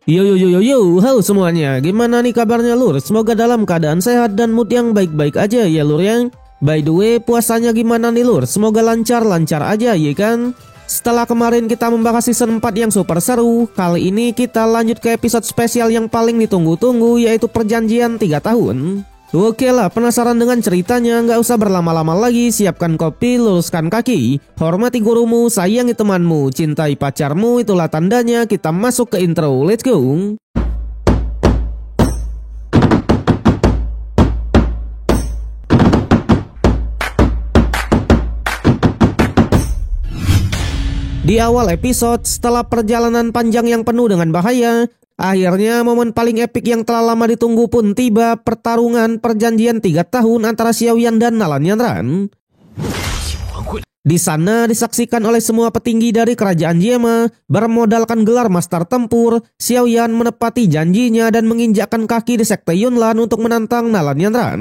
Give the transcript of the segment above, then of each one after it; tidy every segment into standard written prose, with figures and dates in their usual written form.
Yo yo yo yo yo, halo semuanya, gimana nih kabarnya lur? Semoga dalam keadaan sehat dan mood yang baik-baik aja ya lur ya. By the way, puasanya gimana nih lur? Semoga lancar-lancar aja ya kan? Setelah kemarin kita membahas season 4 yang super seru, kali ini kita lanjut ke episode spesial yang paling ditunggu-tunggu, yaitu perjanjian 3 tahun. Oke lah, penasaran dengan ceritanya? Nggak usah berlama-lama lagi, siapkan kopi, luruskan kaki, hormati gurumu, sayangi temanmu, cintai pacarmu, itulah tandanya kita masuk ke intro. Let's go! Di awal episode, setelah perjalanan panjang yang penuh dengan bahaya, akhirnya momen paling epik yang telah lama ditunggu pun tiba, pertarungan perjanjian 3 tahun antara Xiaoyan dan Nalan Yanran. Di sana disaksikan oleh semua petinggi dari kerajaan Jiema, bermodalkan gelar master tempur, Xiaoyan menepati janjinya dan menginjakkan kaki di sekte Yunlan untuk menantang Nalan Yanran.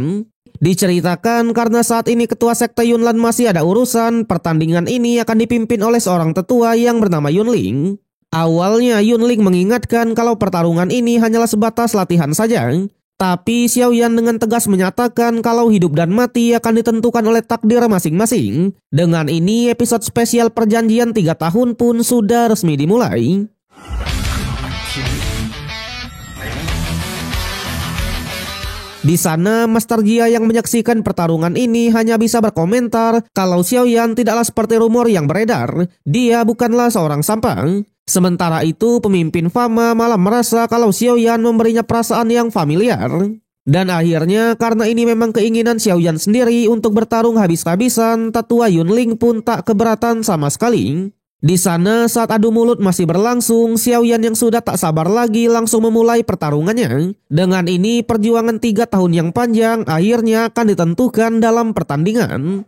Diceritakan karena saat ini ketua sekte Yunlan masih ada urusan, pertandingan ini akan dipimpin oleh seorang tetua yang bernama Yunling. Awalnya Yunling mengingatkan kalau pertarungan ini hanyalah sebatas latihan saja, tapi Xiaoyan dengan tegas menyatakan kalau hidup dan mati akan ditentukan oleh takdir masing-masing. Dengan ini episode spesial perjanjian 3 tahun pun sudah resmi dimulai. Di sana, Master Jia yang menyaksikan pertarungan ini hanya bisa berkomentar kalau Xiaoyan tidaklah seperti rumor yang beredar. Dia bukanlah seorang sampah. Sementara itu, pemimpin Fama malah merasa kalau Xiaoyan memberinya perasaan yang familiar. Dan akhirnya, karena ini memang keinginan Xiaoyan sendiri untuk bertarung habis-habisan, tetua Yunling pun tak keberatan sama sekali. Di sana saat adu mulut masih berlangsung, Xiaoyan yang sudah tak sabar lagi langsung memulai pertarungannya. Dengan ini perjuangan 3 tahun yang panjang akhirnya akan ditentukan dalam pertandingan.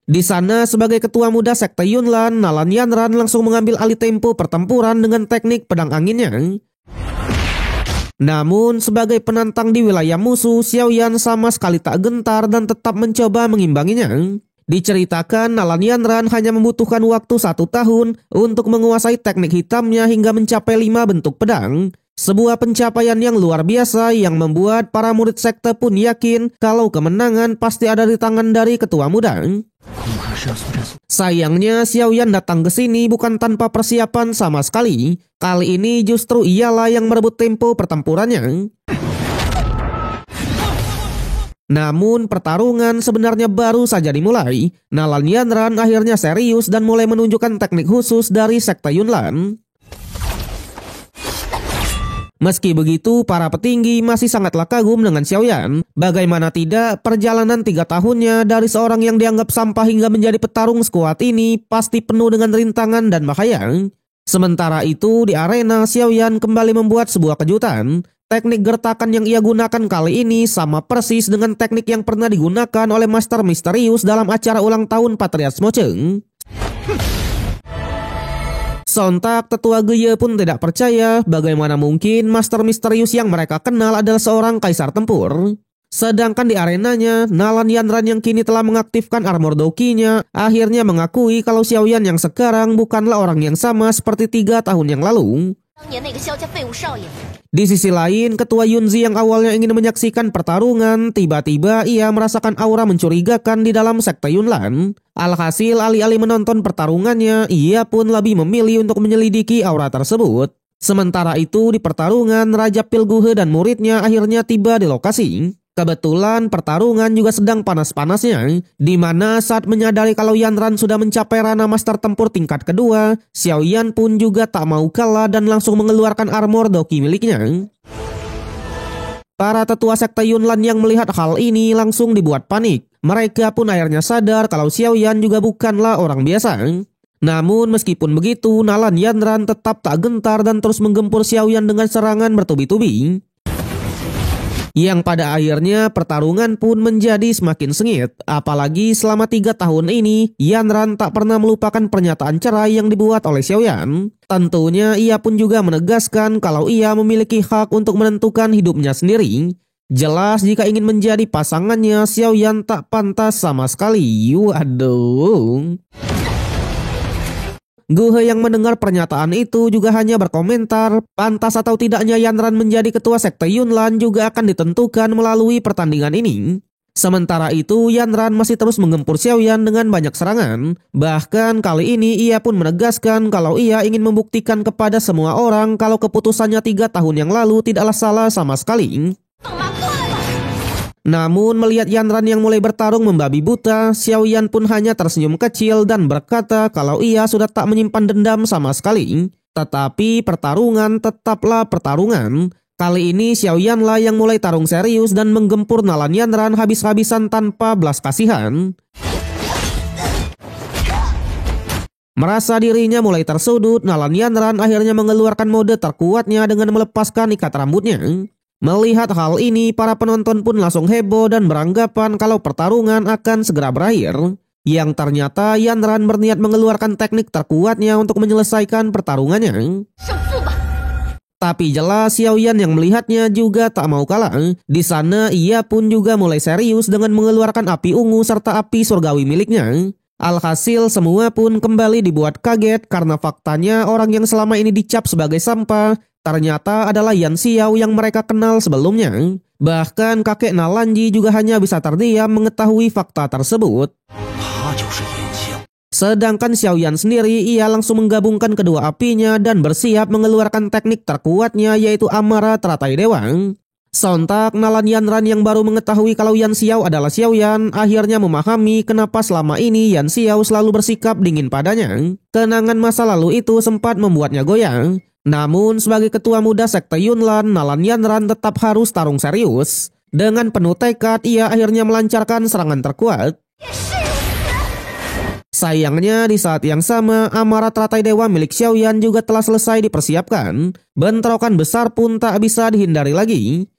Di sana sebagai ketua muda sekte Yunlan, Nalan Yanran langsung mengambil alih tempo pertempuran dengan teknik pedang anginnya. Namun sebagai penantang di wilayah musuh, Xiaoyan sama sekali tak gentar dan tetap mencoba mengimbanginya. Diceritakan Nalan Yanran hanya membutuhkan waktu 1 tahun untuk menguasai teknik hitamnya hingga mencapai 5 bentuk pedang. Sebuah pencapaian yang luar biasa yang membuat para murid sekte pun yakin kalau kemenangan pasti ada di tangan dari ketua muda. Sayangnya Xiaoyan datang ke sini bukan tanpa persiapan sama sekali. Kali ini justru ialah yang merebut tempo pertempurannya. Namun pertarungan sebenarnya baru saja dimulai. Nalan Yanran akhirnya serius dan mulai menunjukkan teknik khusus dari sekte Yunlan. Meski begitu, para petinggi masih sangatlah kagum dengan Xiaoyan. Bagaimana tidak, perjalanan 3 tahunnya dari seorang yang dianggap sampah hingga menjadi petarung sekuat ini pasti penuh dengan rintangan dan bahaya. Sementara itu, di arena Xiaoyan kembali membuat sebuah kejutan. Teknik gertakan yang ia gunakan kali ini sama persis dengan teknik yang pernah digunakan oleh Master Misterius dalam acara ulang tahun Patriarch Mo Cheng. Sontak tetua Geye pun tidak percaya bagaimana mungkin Master Misterius yang mereka kenal adalah seorang kaisar tempur. Sedangkan di arenanya, Nalan Yanran yang kini telah mengaktifkan armor dokinya akhirnya mengakui kalau Xiaoyan yang sekarang bukanlah orang yang sama seperti 3 tahun yang lalu. Di sisi lain, ketua Yunzi yang awalnya ingin menyaksikan pertarungan, tiba-tiba ia merasakan aura mencurigakan di dalam sekte Yunlan. Alhasil, alih-alih menonton pertarungannya, ia pun lebih memilih untuk menyelidiki aura tersebut. Sementara itu, di pertarungan, Raja Pilguhe dan muridnya akhirnya tiba di lokasi. Kebetulan pertarungan juga sedang panas-panasnya, di mana saat menyadari kalau Yanran sudah mencapai ranah master tempur tingkat kedua, Xiaoyan pun juga tak mau kalah dan langsung mengeluarkan armor doki miliknya. Para tetua sekte Yunlan yang melihat hal ini langsung dibuat panik. Mereka pun akhirnya sadar kalau Xiaoyan juga bukanlah orang biasa. Namun meskipun begitu, Nalan Yanran tetap tak gentar dan terus menggempur Xiaoyan dengan serangan bertubi-tubi. Yang pada akhirnya pertarungan pun menjadi semakin sengit. Apalagi selama 3 tahun ini, Yanran tak pernah melupakan pernyataan cerai yang dibuat oleh Xiaoyan. Tentunya ia pun juga menegaskan kalau ia memiliki hak untuk menentukan hidupnya sendiri. Jelas jika ingin menjadi pasangannya, Xiaoyan tak pantas sama sekali. Waduh. Gu He yang mendengar pernyataan itu juga hanya berkomentar, pantas atau tidaknya Yanran menjadi ketua sekte Yunlan juga akan ditentukan melalui pertandingan ini. Sementara itu, Yanran masih terus menggempur Xiaoyan dengan banyak serangan. Bahkan kali ini ia pun menegaskan kalau ia ingin membuktikan kepada semua orang kalau keputusannya 3 tahun yang lalu tidaklah salah sama sekali. Namun melihat Yanran yang mulai bertarung membabi buta, Xiaoyan pun hanya tersenyum kecil dan berkata kalau ia sudah tak menyimpan dendam sama sekali. Tetapi pertarungan tetaplah pertarungan. Kali ini Xiaoyan lah yang mulai tarung serius dan menggempur nalan Yanran habis-habisan tanpa belas kasihan. Merasa dirinya mulai tersudut, nalan Yanran akhirnya mengeluarkan mode terkuatnya dengan melepaskan ikat rambutnya. Melihat hal ini, para penonton pun langsung heboh dan beranggapan kalau pertarungan akan segera berakhir. Yang ternyata Yanran berniat mengeluarkan teknik terkuatnya untuk menyelesaikan pertarungannya. Tapi jelas Xiaoyan yang melihatnya juga tak mau kalah. Di sana ia pun juga mulai serius dengan mengeluarkan api ungu serta api surgawi miliknya. Alhasil semua pun kembali dibuat kaget karena faktanya orang yang selama ini dicap sebagai sampah ternyata adalah Yan Xiao yang mereka kenal sebelumnya. Bahkan kakek Nalanji juga hanya bisa terdiam mengetahui fakta tersebut. Sedangkan Xiaoyan sendiri ia langsung menggabungkan kedua apinya dan bersiap mengeluarkan teknik terkuatnya yaitu Amara Teratai Dewa. Sontak nalan Yanran yang baru mengetahui kalau Yan Xiao adalah Xiaoyan akhirnya memahami kenapa selama ini Yan Xiao selalu bersikap dingin padanya. Kenangan masa lalu itu sempat membuatnya goyang. Namun sebagai ketua muda sekte Yunlan, nalan Yanran tetap harus tarung serius. Dengan penuh tekad ia akhirnya melancarkan serangan terkuat. Sayangnya di saat yang sama Amara Teratai Dewa milik Xiaoyan juga telah selesai dipersiapkan. Bentrokan besar pun tak bisa dihindari lagi.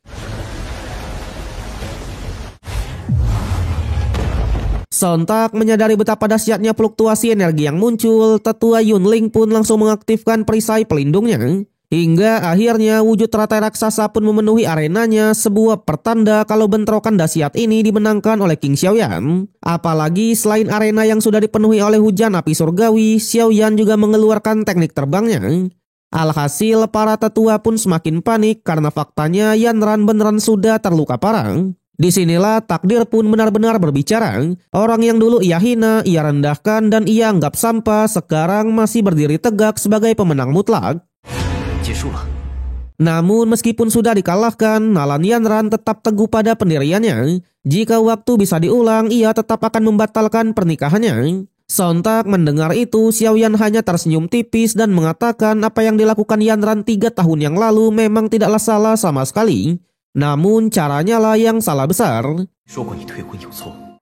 Sontak menyadari betapa dahsyatnya fluktuasi energi yang muncul, tetua Yunling pun langsung mengaktifkan perisai pelindungnya. Hingga akhirnya wujud teratai raksasa pun memenuhi arenanya, sebuah pertanda kalau bentrokan dahsyat ini dimenangkan oleh King Xiaoyan. Apalagi selain arena yang sudah dipenuhi oleh hujan api surgawi, Xiaoyan juga mengeluarkan teknik terbangnya. Alhasil para tetua pun semakin panik karena faktanya Yanran beneran sudah terluka parah. Disinilah takdir pun benar-benar berbicara. Orang yang dulu ia hina, ia rendahkan dan ia anggap sampah sekarang masih berdiri tegak sebagai pemenang mutlak. Namun meskipun sudah dikalahkan, nalan Yanran tetap teguh pada pendiriannya. Jika waktu bisa diulang, ia tetap akan membatalkan pernikahannya. Sontak mendengar itu, Xiaoyan hanya tersenyum tipis dan mengatakan apa yang dilakukan Yanran 3 tahun yang lalu memang tidaklah salah sama sekali. Namun caranya lah yang salah besar.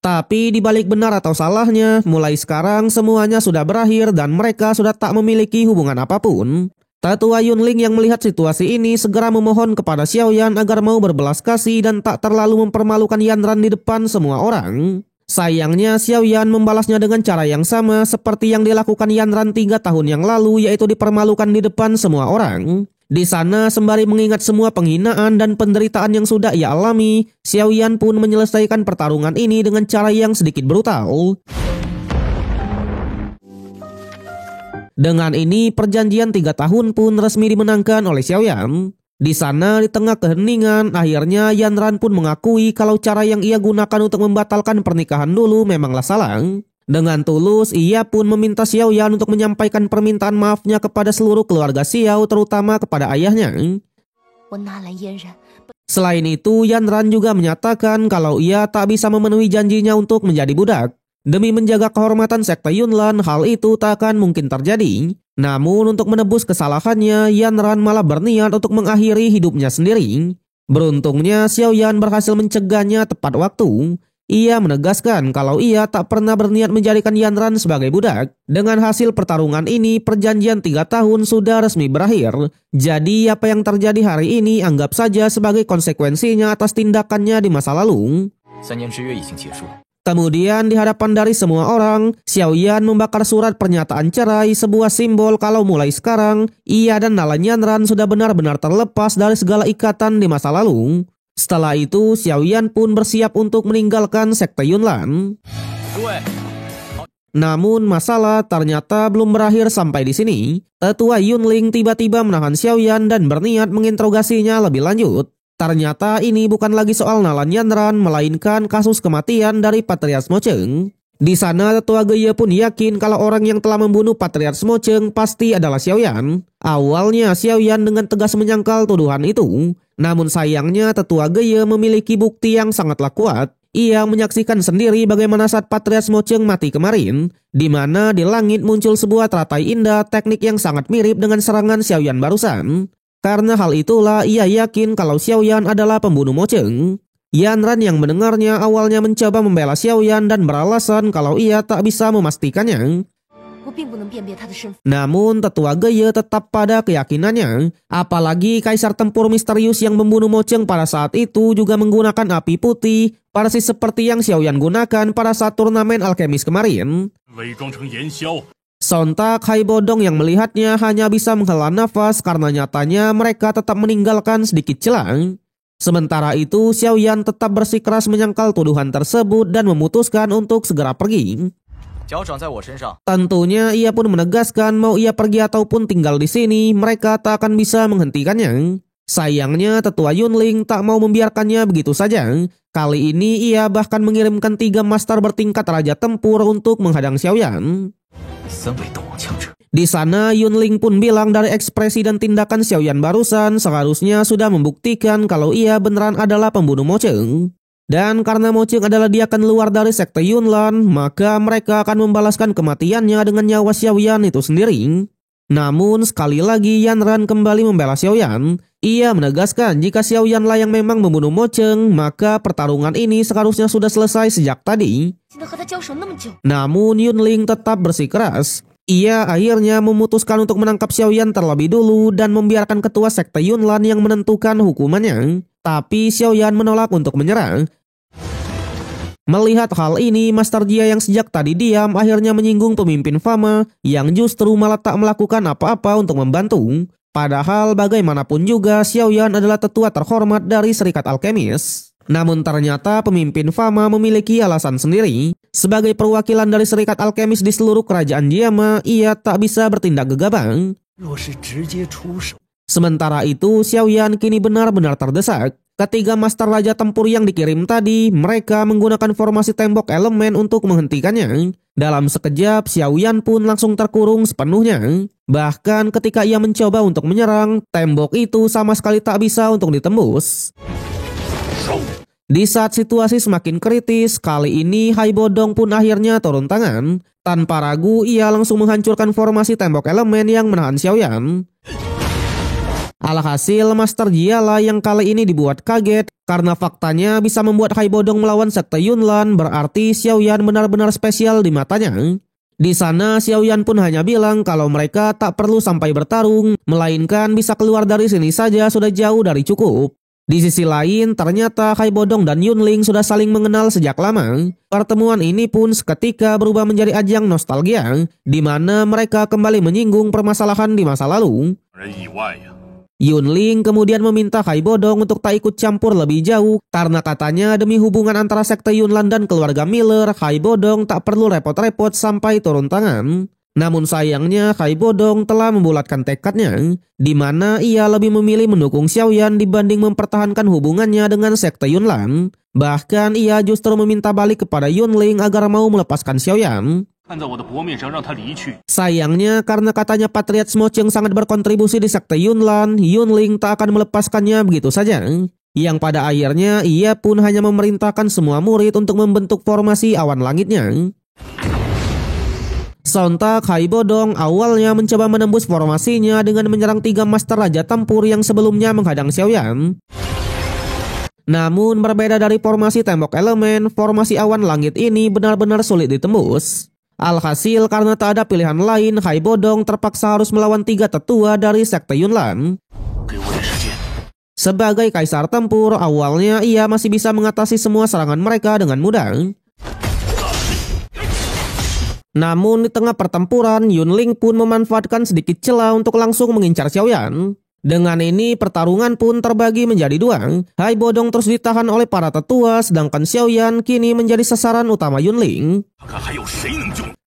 Tapi dibalik benar atau salahnya, mulai sekarang semuanya sudah berakhir dan mereka sudah tak memiliki hubungan apapun. Tetua Yunling yang melihat situasi ini segera memohon kepada Xiaoyan agar mau berbelas kasih dan tak terlalu mempermalukan Yanran di depan semua orang. Sayangnya Xiaoyan membalasnya dengan cara yang sama seperti yang dilakukan Yanran 3 tahun yang lalu, yaitu dipermalukan di depan semua orang. Di sana sembari mengingat semua penghinaan dan penderitaan yang sudah ia alami, Xiaoyan pun menyelesaikan pertarungan ini dengan cara yang sedikit brutal. Dengan ini perjanjian 3 tahun pun resmi dimenangkan oleh Xiaoyan. Di sana di tengah keheningan akhirnya Yanran pun mengakui kalau cara yang ia gunakan untuk membatalkan pernikahan dulu memanglah salah. Dengan tulus, ia pun meminta Xiaoyan untuk menyampaikan permintaan maafnya kepada seluruh keluarga Xiao, terutama kepada ayahnya. Selain itu, Yanran juga menyatakan kalau ia tak bisa memenuhi janjinya untuk menjadi budak. Demi menjaga kehormatan sekte Yunlan, hal itu tak akan mungkin terjadi. Namun untuk menebus kesalahannya, Yanran malah berniat untuk mengakhiri hidupnya sendiri. Beruntungnya, Xiaoyan berhasil mencegahnya tepat waktu. Ia menegaskan kalau ia tak pernah berniat menjadikan Yanran sebagai budak. Dengan hasil pertarungan ini, perjanjian 3 tahun sudah resmi berakhir. Jadi apa yang terjadi hari ini anggap saja sebagai konsekuensinya atas tindakannya di masa lalu. Kemudian di hadapan dari semua orang, Xiaoyan membakar surat pernyataan cerai, sebuah simbol kalau mulai sekarang, ia dan nalan Yanran sudah benar-benar terlepas dari segala ikatan di masa lalu. Setelah itu, Xiaoyan pun bersiap untuk meninggalkan sekte Yunlan. Namun masalah ternyata belum berakhir sampai di sini. Tetua Yunling tiba-tiba menahan Xiaoyan dan berniat menginterogasinya lebih lanjut. Ternyata ini bukan lagi soal Nalan Yanran, melainkan kasus kematian dari Patriarch Mo Cheng. Di sana Tetua Geye pun yakin kalau orang yang telah membunuh Patriarch Mo Cheng pasti adalah Xiaoyan. Awalnya Xiaoyan dengan tegas menyangkal tuduhan itu. Namun sayangnya Tetua Geye memiliki bukti yang sangatlah kuat. Ia menyaksikan sendiri bagaimana saat Patriarch Mo Cheng mati kemarin, di mana di langit muncul sebuah teratai indah, teknik yang sangat mirip dengan serangan Xiaoyan barusan. Karena hal itulah ia yakin kalau Xiaoyan adalah pembunuh Mo Cheng. Yanran yang mendengarnya awalnya mencoba membela Xiaoyan dan beralasan kalau ia tak bisa memastikannya. Namun Tetua Geye tetap pada keyakinannya, apalagi kaisar tempur misterius yang membunuh Mo Cheng pada saat itu juga menggunakan api putih, persis seperti yang Xiaoyan gunakan pada saat turnamen alkemis kemarin. Sontak Hai Bodong yang melihatnya hanya bisa menghela nafas karena nyatanya mereka tetap meninggalkan sedikit celah. Sementara itu Xiaoyan tetap bersikeras menyangkal tuduhan tersebut dan memutuskan untuk segera pergi. Tentunya ia pun menegaskan mau ia pergi ataupun tinggal di sini, mereka tak akan bisa menghentikannya. Sayangnya Tetua Yunling tak mau membiarkannya begitu saja. Kali ini ia bahkan mengirimkan 3 master bertingkat Raja Tempur untuk menghadang Xiaoyan. Di sana Yunling pun bilang dari ekspresi dan tindakan Xiaoyan barusan seharusnya sudah membuktikan kalau ia beneran adalah pembunuh Mo Cheng. Dan karena Mo Cheng adalah diakan luar dari sekte Yunlan, maka mereka akan membalaskan kematiannya dengan nyawa Xiaoyan itu sendiri. Namun sekali lagi Yanran kembali membela Xiaoyan. Ia menegaskan jika Xiaoyan lah yang memang membunuh Mo Cheng, maka pertarungan ini seharusnya sudah selesai sejak tadi. Namun Yunling tetap bersikeras. Ia akhirnya memutuskan untuk menangkap Xiaoyan terlebih dulu dan membiarkan ketua sekte Yunlan yang menentukan hukumannya. Tapi Xiaoyan menolak untuk menyerah. Melihat hal ini, Master Jia yang sejak tadi diam akhirnya menyinggung pemimpin Fama yang justru malah tak melakukan apa-apa untuk membantu. Padahal bagaimanapun juga Xiaoyan adalah tetua terhormat dari Serikat Alkemis. Namun ternyata pemimpin Fama memiliki alasan sendiri. Sebagai perwakilan dari Serikat Alkemis di seluruh kerajaan Jiama, ia tak bisa bertindak gegabah. Sementara itu, Xiaoyan kini benar-benar terdesak. Ketiga master Raja Tempur yang dikirim tadi, mereka menggunakan formasi tembok elemen untuk menghentikannya. Dalam sekejap, Xiaoyan pun langsung terkurung sepenuhnya. Bahkan ketika ia mencoba untuk menyerang, tembok itu sama sekali tak bisa untuk ditembus. Di saat situasi semakin kritis, kali ini Hai Bodong pun akhirnya turun tangan. Tanpa ragu, ia langsung menghancurkan formasi tembok elemen yang menahan Xiaoyan. Alhasil Master Jia lah yang kali ini dibuat kaget karena faktanya bisa membuat Hai Bodong melawan sekte Yunlan, berarti Xiaoyan benar-benar spesial di matanya. Di sana Xiaoyan pun hanya bilang kalau mereka tak perlu sampai bertarung, melainkan bisa keluar dari sini saja sudah jauh dari cukup. Di sisi lain, ternyata Hai Bodong dan Yunling sudah saling mengenal sejak lama. Pertemuan ini pun seketika berubah menjadi ajang nostalgia, di mana mereka kembali menyinggung permasalahan di masa lalu. Yunling kemudian meminta Hai Bodong untuk tak ikut campur lebih jauh, karena katanya demi hubungan antara sekte Yunlan dan keluarga Miller, Hai Bodong tak perlu repot-repot sampai turun tangan. Namun sayangnya Hai Bodong telah membulatkan tekadnya, di mana ia lebih memilih mendukung Xiaoyan dibanding mempertahankan hubungannya dengan sekte Yunlan. Bahkan ia justru meminta balik kepada Yunling agar mau melepaskan Xiaoyan. Sayangnya karena katanya Patriarch Mo Cheng sangat berkontribusi di sekte Yunlan, Yunling tak akan melepaskannya begitu saja. Yang pada akhirnya ia pun hanya memerintahkan semua murid untuk membentuk formasi awan langitnya. Sontak Hai Bodong awalnya mencoba menembus formasinya dengan menyerang 3 master Raja Tempur yang sebelumnya menghadang Xiaoyan. Namun berbeda dari formasi tembok elemen, formasi awan langit ini benar-benar sulit ditembus. Alhasil karena tak ada pilihan lain, Hai Bodong terpaksa harus melawan 3 tetua dari sekte Yunlan. Sebagai kaisar tempur, awalnya ia masih bisa mengatasi semua serangan mereka dengan mudah. Namun di tengah pertempuran, Yunling pun memanfaatkan sedikit celah untuk langsung mengincar Xiaoyan. Dengan ini pertarungan pun terbagi menjadi 2. Hai Bodong terus ditahan oleh para tetua, sedangkan Xiaoyan kini menjadi sasaran utama Yunling.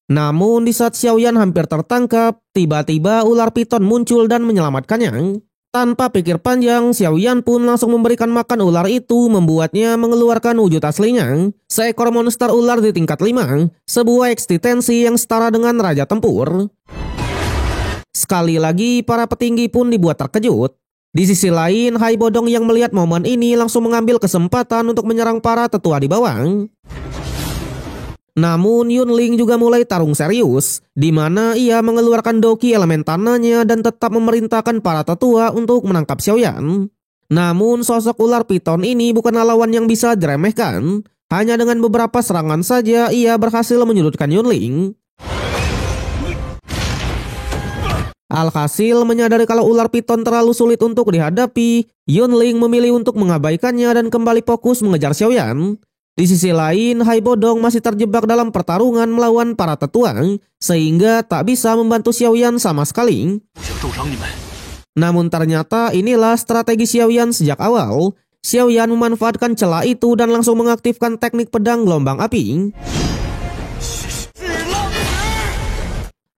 Namun di saat Xiaoyan hampir tertangkap, tiba-tiba ular piton muncul dan menyelamatkannya. Tanpa pikir panjang, Xiaoyan pun langsung memberikan makan ular itu, membuatnya mengeluarkan wujud aslinya. Seekor monster ular di tingkat 5, sebuah eksistensi yang setara dengan Raja Tempur. Sekali lagi, para petinggi pun dibuat terkejut. Di sisi lain, Hai Bodong yang melihat momen ini langsung mengambil kesempatan untuk menyerang para tetua di bawah. Namun Yunling juga mulai tarung serius, di mana ia mengeluarkan doki elemen tanahnya dan tetap memerintahkan para tetua untuk menangkap Xiaoyan. Namun sosok ular piton ini bukanlah lawan yang bisa diremehkan. Hanya dengan beberapa serangan saja ia berhasil menyudutkan Yunling. Alhasil menyadari kalau ular piton terlalu sulit untuk dihadapi, Yunling memilih untuk mengabaikannya dan kembali fokus mengejar Xiaoyan. Di sisi lain, Hai Bodong masih terjebak dalam pertarungan melawan para tetua, sehingga tak bisa membantu Xiaoyan sama sekali. Namun ternyata inilah strategi Xiaoyan sejak awal. Xiaoyan memanfaatkan celah itu dan langsung mengaktifkan teknik pedang gelombang api.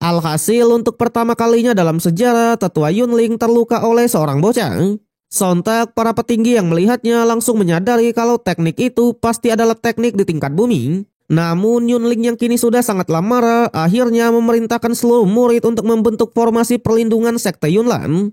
Alhasil untuk pertama kalinya dalam sejarah, tetua Yunling terluka oleh seorang bocah. Sontak para petinggi yang melihatnya langsung menyadari kalau teknik itu pasti adalah teknik di tingkat bumi. Namun Yunling yang kini sudah sangatlah marah akhirnya memerintahkan seluruh murid untuk membentuk formasi perlindungan sekte Yunlan.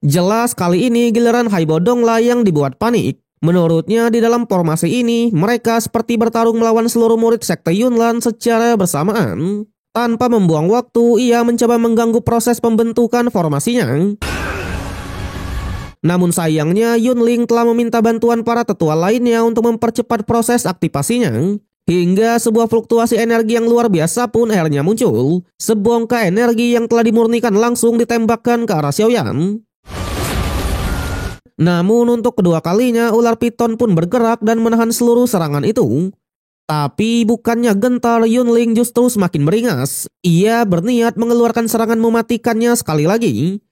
Jelas kali ini giliran Hai Bodong lah yang dibuat panik. Menurutnya di dalam formasi ini mereka seperti bertarung melawan seluruh murid sekte Yunlan secara bersamaan. Tanpa membuang waktu ia mencoba mengganggu proses pembentukan formasinya. Namun sayangnya Yunling telah meminta bantuan para tetua lainnya untuk mempercepat proses aktivasinya. Hingga sebuah fluktuasi energi yang luar biasa pun akhirnya muncul. Sebongkah energi yang telah dimurnikan langsung ditembakkan ke arah Xiaoyan. Namun untuk kedua kalinya ular piton pun bergerak dan menahan seluruh serangan itu. Tapi bukannya gentar, Yunling justru semakin beringas. Ia berniat mengeluarkan serangan mematikannya sekali lagi.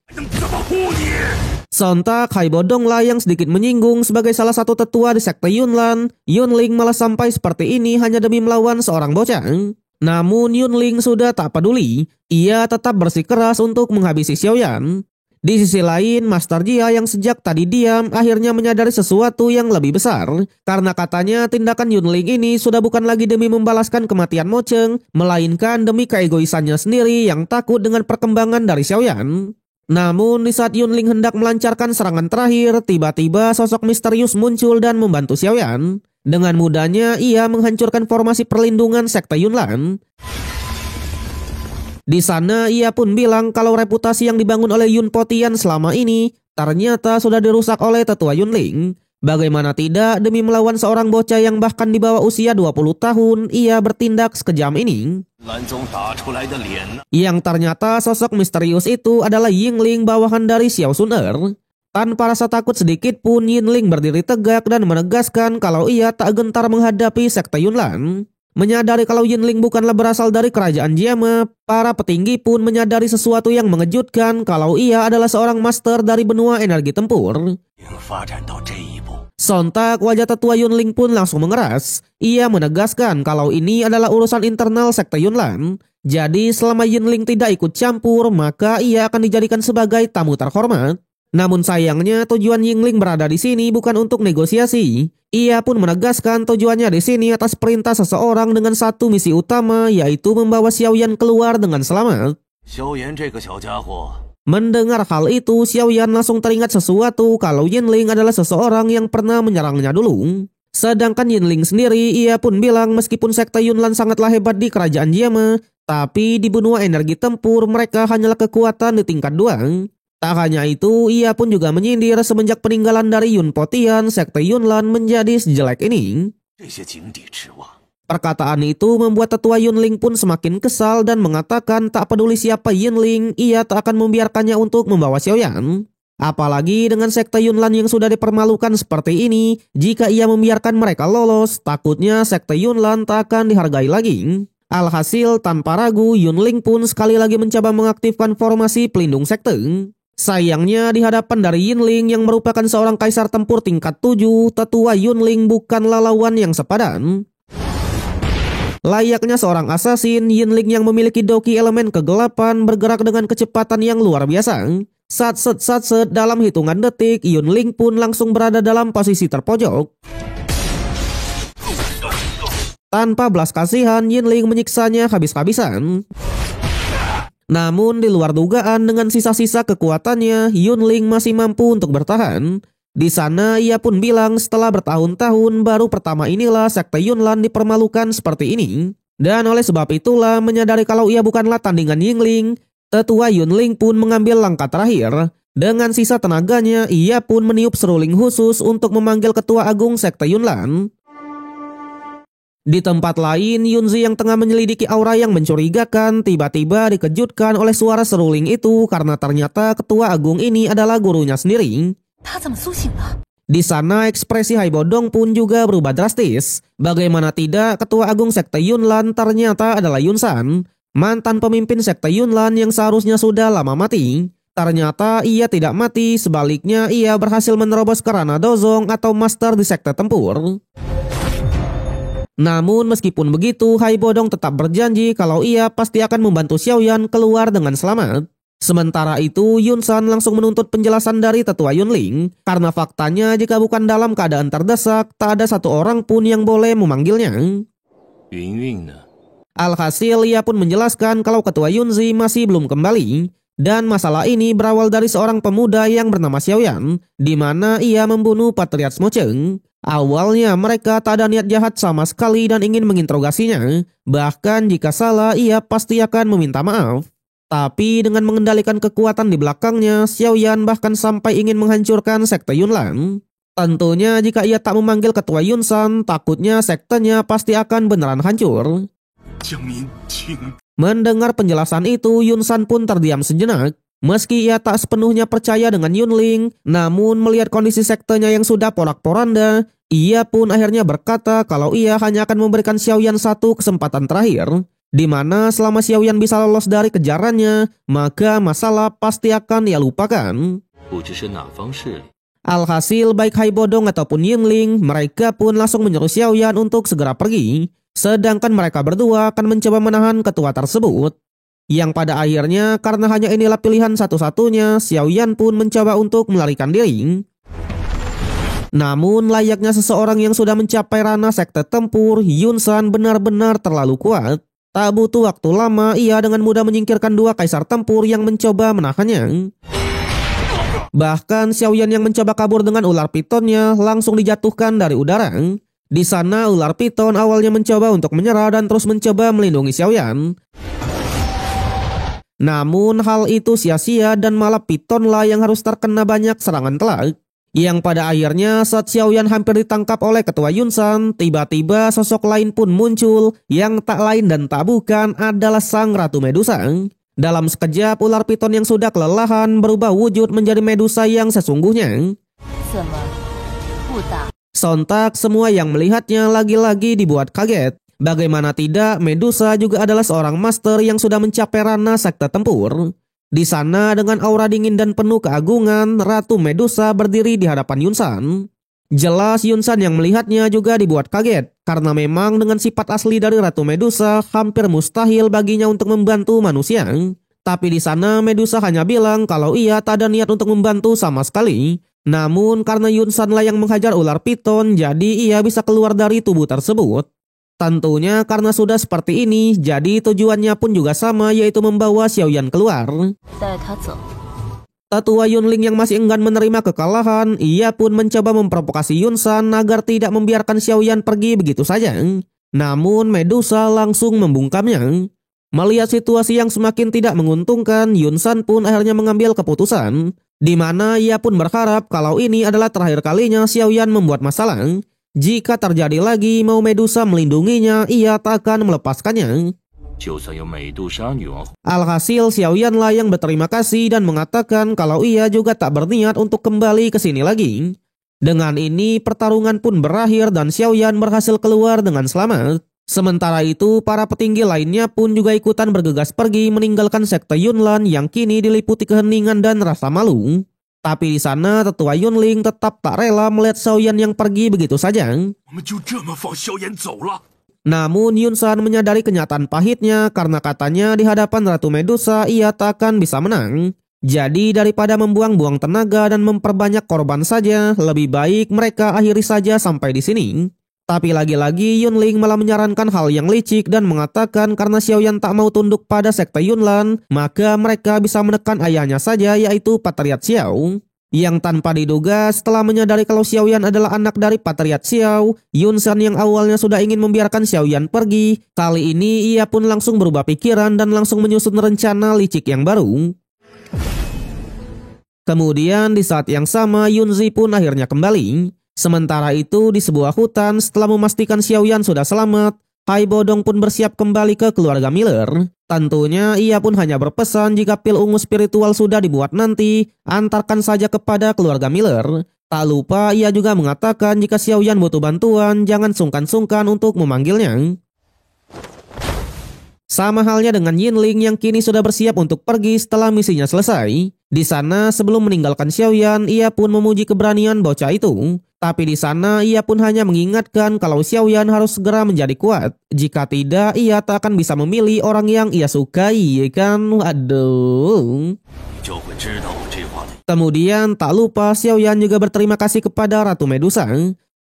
Sontak Hai Bodong lah yang sedikit menyinggung sebagai salah satu tetua di sekte Yunlan. Yunling malah sampai seperti ini hanya demi melawan seorang bocah. Namun Yunling sudah tak peduli. Ia tetap bersikeras untuk menghabisi Xiaoyan. Di sisi lain, Master Jia yang sejak tadi diam akhirnya menyadari sesuatu yang lebih besar. Karena katanya tindakan Yunling ini sudah bukan lagi demi membalaskan kematian Mo Cheng, melainkan demi keegoisannya sendiri yang takut dengan perkembangan dari Xiaoyan. Namun di saat Yunling hendak melancarkan serangan terakhir, tiba-tiba sosok misterius muncul dan membantu Xiaoyan. Dengan mudahnya ia menghancurkan formasi perlindungan sekte Yunlan. Di sana ia pun bilang kalau reputasi yang dibangun oleh Yun Potian selama ini ternyata sudah dirusak oleh tetua Yunling. Bagaimana tidak, demi melawan seorang bocah yang bahkan di bawah usia 20 tahun, ia bertindak sekejam ini. Yang ternyata sosok misterius itu adalah Yingling, bawahan dari Xiao Sun Er. Tanpa rasa takut sedikit pun, Yingling berdiri tegak dan menegaskan kalau ia tak gentar menghadapi sekte Yunlan. Menyadari kalau Yingling bukanlah berasal dari kerajaan Jiama, para petinggi pun menyadari sesuatu yang mengejutkan kalau ia adalah seorang master dari benua energi tempur. Sontak wajah tetua Yunling pun langsung mengeras. Ia menegaskan kalau ini adalah urusan internal sekte Yunlan. Jadi selama Yunling tidak ikut campur, maka ia akan dijadikan sebagai tamu terhormat. Namun sayangnya tujuan Yingling berada di sini bukan untuk negosiasi. Ia pun menegaskan tujuannya di sini atas perintah seseorang dengan satu misi utama, yaitu membawa Xiaoyan keluar dengan selamat. Mendengar hal itu, Xiaoyan langsung teringat sesuatu kalau Yingling adalah seseorang yang pernah menyerangnya dulu. Sedangkan Yingling sendiri, ia pun bilang meskipun sekte Yunlan sangatlah hebat di kerajaan Jiama, tapi di benua energi tempur mereka hanyalah kekuatan di tingkat 2. Tak hanya itu, ia pun juga menyindir semenjak peninggalan dari Yun Potian, sekte Yunlan menjadi sejelek ini. Perkataan itu membuat tetua Yunling pun semakin kesal dan mengatakan tak peduli siapa Yingling, ia tak akan membiarkannya untuk membawa Xiaoyan. Apalagi dengan sekte Yunlan yang sudah dipermalukan seperti ini, jika ia membiarkan mereka lolos, takutnya sekte Yunlan tak akan dihargai lagi. Alhasil tanpa ragu, Yunling pun sekali lagi mencoba mengaktifkan formasi pelindung sekte. Sayangnya di hadapan dari Yingling yang merupakan seorang kaisar tempur tingkat 7, tetua Yunling bukanlah lawan yang sepadan. Layaknya seorang asasin, Yinling yang memiliki doki elemen kegelapan bergerak dengan kecepatan yang luar biasa. Sat-set dalam hitungan detik, Yunling pun langsung berada dalam posisi terpojok. Tanpa belas kasihan, Yinling menyiksanya habis-habisan. Namun di luar dugaan dengan sisa-sisa kekuatannya, Yunling masih mampu untuk bertahan. Di sana ia pun bilang setelah bertahun-tahun baru pertama inilah sekte Yunlan dipermalukan seperti ini. Dan oleh sebab itulah menyadari kalau ia bukanlah tandingan Yingling, tetua Yunling pun mengambil langkah terakhir. Dengan sisa tenaganya ia pun meniup seruling khusus untuk memanggil ketua agung sekte Yunlan. Di tempat lain, Yunzi yang tengah menyelidiki aura yang mencurigakan tiba-tiba dikejutkan oleh suara seruling itu karena ternyata ketua agung ini adalah gurunya sendiri. Di sana ekspresi Hai Bodong pun juga berubah drastis. Bagaimana tidak, ketua agung sekte Yunlan ternyata adalah Yunsan, mantan pemimpin sekte Yunlan yang seharusnya sudah lama mati. Ternyata ia tidak mati, sebaliknya ia berhasil menerobos ke ranah Dozong atau master di sekte tempur. Namun meskipun begitu, Hai Bodong tetap berjanji kalau ia pasti akan membantu Xiaoyan keluar dengan selamat. Sementara itu, Yunsan langsung menuntut penjelasan dari tetua Yunling, karena faktanya jika bukan dalam keadaan terdesak, tak ada satu orang pun yang boleh memanggilnya. Alhasil ia pun menjelaskan kalau ketua Yunzi masih belum kembali, dan masalah ini berawal dari seorang pemuda yang bernama Xiaoyan, di mana ia membunuh Patriarch Smocheng. Awalnya mereka tak ada niat jahat sama sekali dan ingin menginterogasinya, bahkan jika salah ia pasti akan meminta maaf. Tapi dengan mengendalikan kekuatan di belakangnya, Xiaoyan bahkan sampai ingin menghancurkan sekte Yunlan. Tentunya jika ia tak memanggil ketua Yunsan, takutnya sektenya pasti akan beneran hancur. Mendengar penjelasan itu, Yunsan pun terdiam sejenak. Meski ia tak sepenuhnya percaya dengan Yunling, namun melihat kondisi sektenya yang sudah porak-poranda, ia pun akhirnya berkata kalau ia hanya akan memberikan Xiaoyan satu kesempatan terakhir, di mana selama Xiaoyan bisa lolos dari kejarannya, maka masalah pasti akan ia lupakan. Alhasil baik Hai Bodong ataupun Yingling, mereka pun langsung menyuruh Xiaoyan untuk segera pergi, sedangkan mereka berdua akan mencoba menahan ketua tersebut. Yang pada akhirnya karena hanya inilah pilihan satu-satunya, Xiaoyan pun mencoba untuk melarikan diri. Namun layaknya seseorang yang sudah mencapai ranah sekte tempur, Yunsan benar-benar terlalu kuat. Tak butuh waktu lama, ia dengan mudah menyingkirkan dua kaisar tempur yang mencoba menahannya. Bahkan Xiaoyan yang mencoba kabur dengan ular pitonnya langsung dijatuhkan dari udara. Di sana ular piton awalnya mencoba untuk menyerah dan terus mencoba melindungi Xiaoyan. Namun hal itu sia-sia dan malah pitonlah yang harus terkena banyak serangan telak. Yang pada akhirnya saat Xiaoyan hampir ditangkap oleh ketua Yunsan, tiba-tiba sosok lain pun muncul yang tak lain dan tak bukan adalah sang Ratu Medusa. Dalam sekejap ular piton yang sudah kelelahan berubah wujud menjadi Medusa yang sesungguhnya. Sontak semua yang melihatnya lagi-lagi dibuat kaget. Bagaimana tidak, Medusa juga adalah seorang master yang sudah mencapai ranah sekte tempur. Di sana dengan aura dingin dan penuh keagungan, Ratu Medusa berdiri di hadapan Yunsan. Jelas Yunsan yang melihatnya juga dibuat kaget, karena memang dengan sifat asli dari Ratu Medusa hampir mustahil baginya untuk membantu manusia. Tapi di sana Medusa hanya bilang kalau ia tak ada niat untuk membantu sama sekali. Namun karena Yunsanlah yang menghajar ular piton, jadi ia bisa keluar dari tubuh tersebut. Tentunya karena sudah seperti ini, jadi tujuannya pun juga sama, yaitu membawa Xiaoyan keluar. Tetua Yunling yang masih enggan menerima kekalahan, ia pun mencoba memprovokasi Yunsan agar tidak membiarkan Xiaoyan pergi begitu saja. Namun Medusa langsung membungkamnya. Melihat situasi yang semakin tidak menguntungkan, Yunsan pun akhirnya mengambil keputusan, di mana ia pun berharap kalau ini adalah terakhir kalinya Xiaoyan membuat masalah. Jika terjadi lagi mau Medusa melindunginya, ia tak akan melepaskannya. Alhasil Xiaoyanlah yang berterima kasih dan mengatakan kalau ia juga tak berniat untuk kembali ke sini lagi. Dengan ini pertarungan pun berakhir dan Xiaoyan berhasil keluar dengan selamat. Sementara itu para petinggi lainnya pun juga ikutan bergegas pergi meninggalkan sekte Yunlan yang kini diliputi keheningan dan rasa malu. Tapi di sana tetua Yunling tetap tak rela melihat Xiaoyan yang pergi begitu saja. Namun Yun San menyadari kenyataan pahitnya karena katanya di hadapan Ratu Medusa ia tak akan bisa menang. Jadi daripada membuang-buang tenaga dan memperbanyak korban saja, lebih baik mereka akhiri saja sampai di sini. Tapi lagi-lagi Yunling malah menyarankan hal yang licik dan mengatakan karena Xiaoyan tak mau tunduk pada sekte Yunlan, maka mereka bisa menekan ayahnya saja yaitu Patriarch Xiao. Yang tanpa diduga setelah menyadari kalau Xiaoyan adalah anak dari Patriarch Xiao, Yun San yang awalnya sudah ingin membiarkan Xiaoyan pergi, kali ini ia pun langsung berubah pikiran dan langsung menyusun rencana licik yang baru. Kemudian di saat yang sama Yunzi pun akhirnya kembali. Sementara itu di sebuah hutan setelah memastikan Xiaoyan sudah selamat, Hai Bodong pun bersiap kembali ke keluarga Miller. Tentunya ia pun hanya berpesan jika pil ungu spiritual sudah dibuat nanti, antarkan saja kepada keluarga Miller. Tak lupa ia juga mengatakan jika Xiaoyan butuh bantuan jangan sungkan-sungkan untuk memanggilnya. Sama halnya dengan Yinling yang kini sudah bersiap untuk pergi setelah misinya selesai. Di sana sebelum meninggalkan Xiaoyan, ia pun memuji keberanian bocah itu. Tapi di sana ia pun hanya mengingatkan kalau Xiaoyan harus segera menjadi kuat. Jika tidak, ia tak akan bisa memilih orang yang ia sukai, ya kan? Waduh. Kemudian tak lupa Xiaoyan juga berterima kasih kepada Ratu Medusa.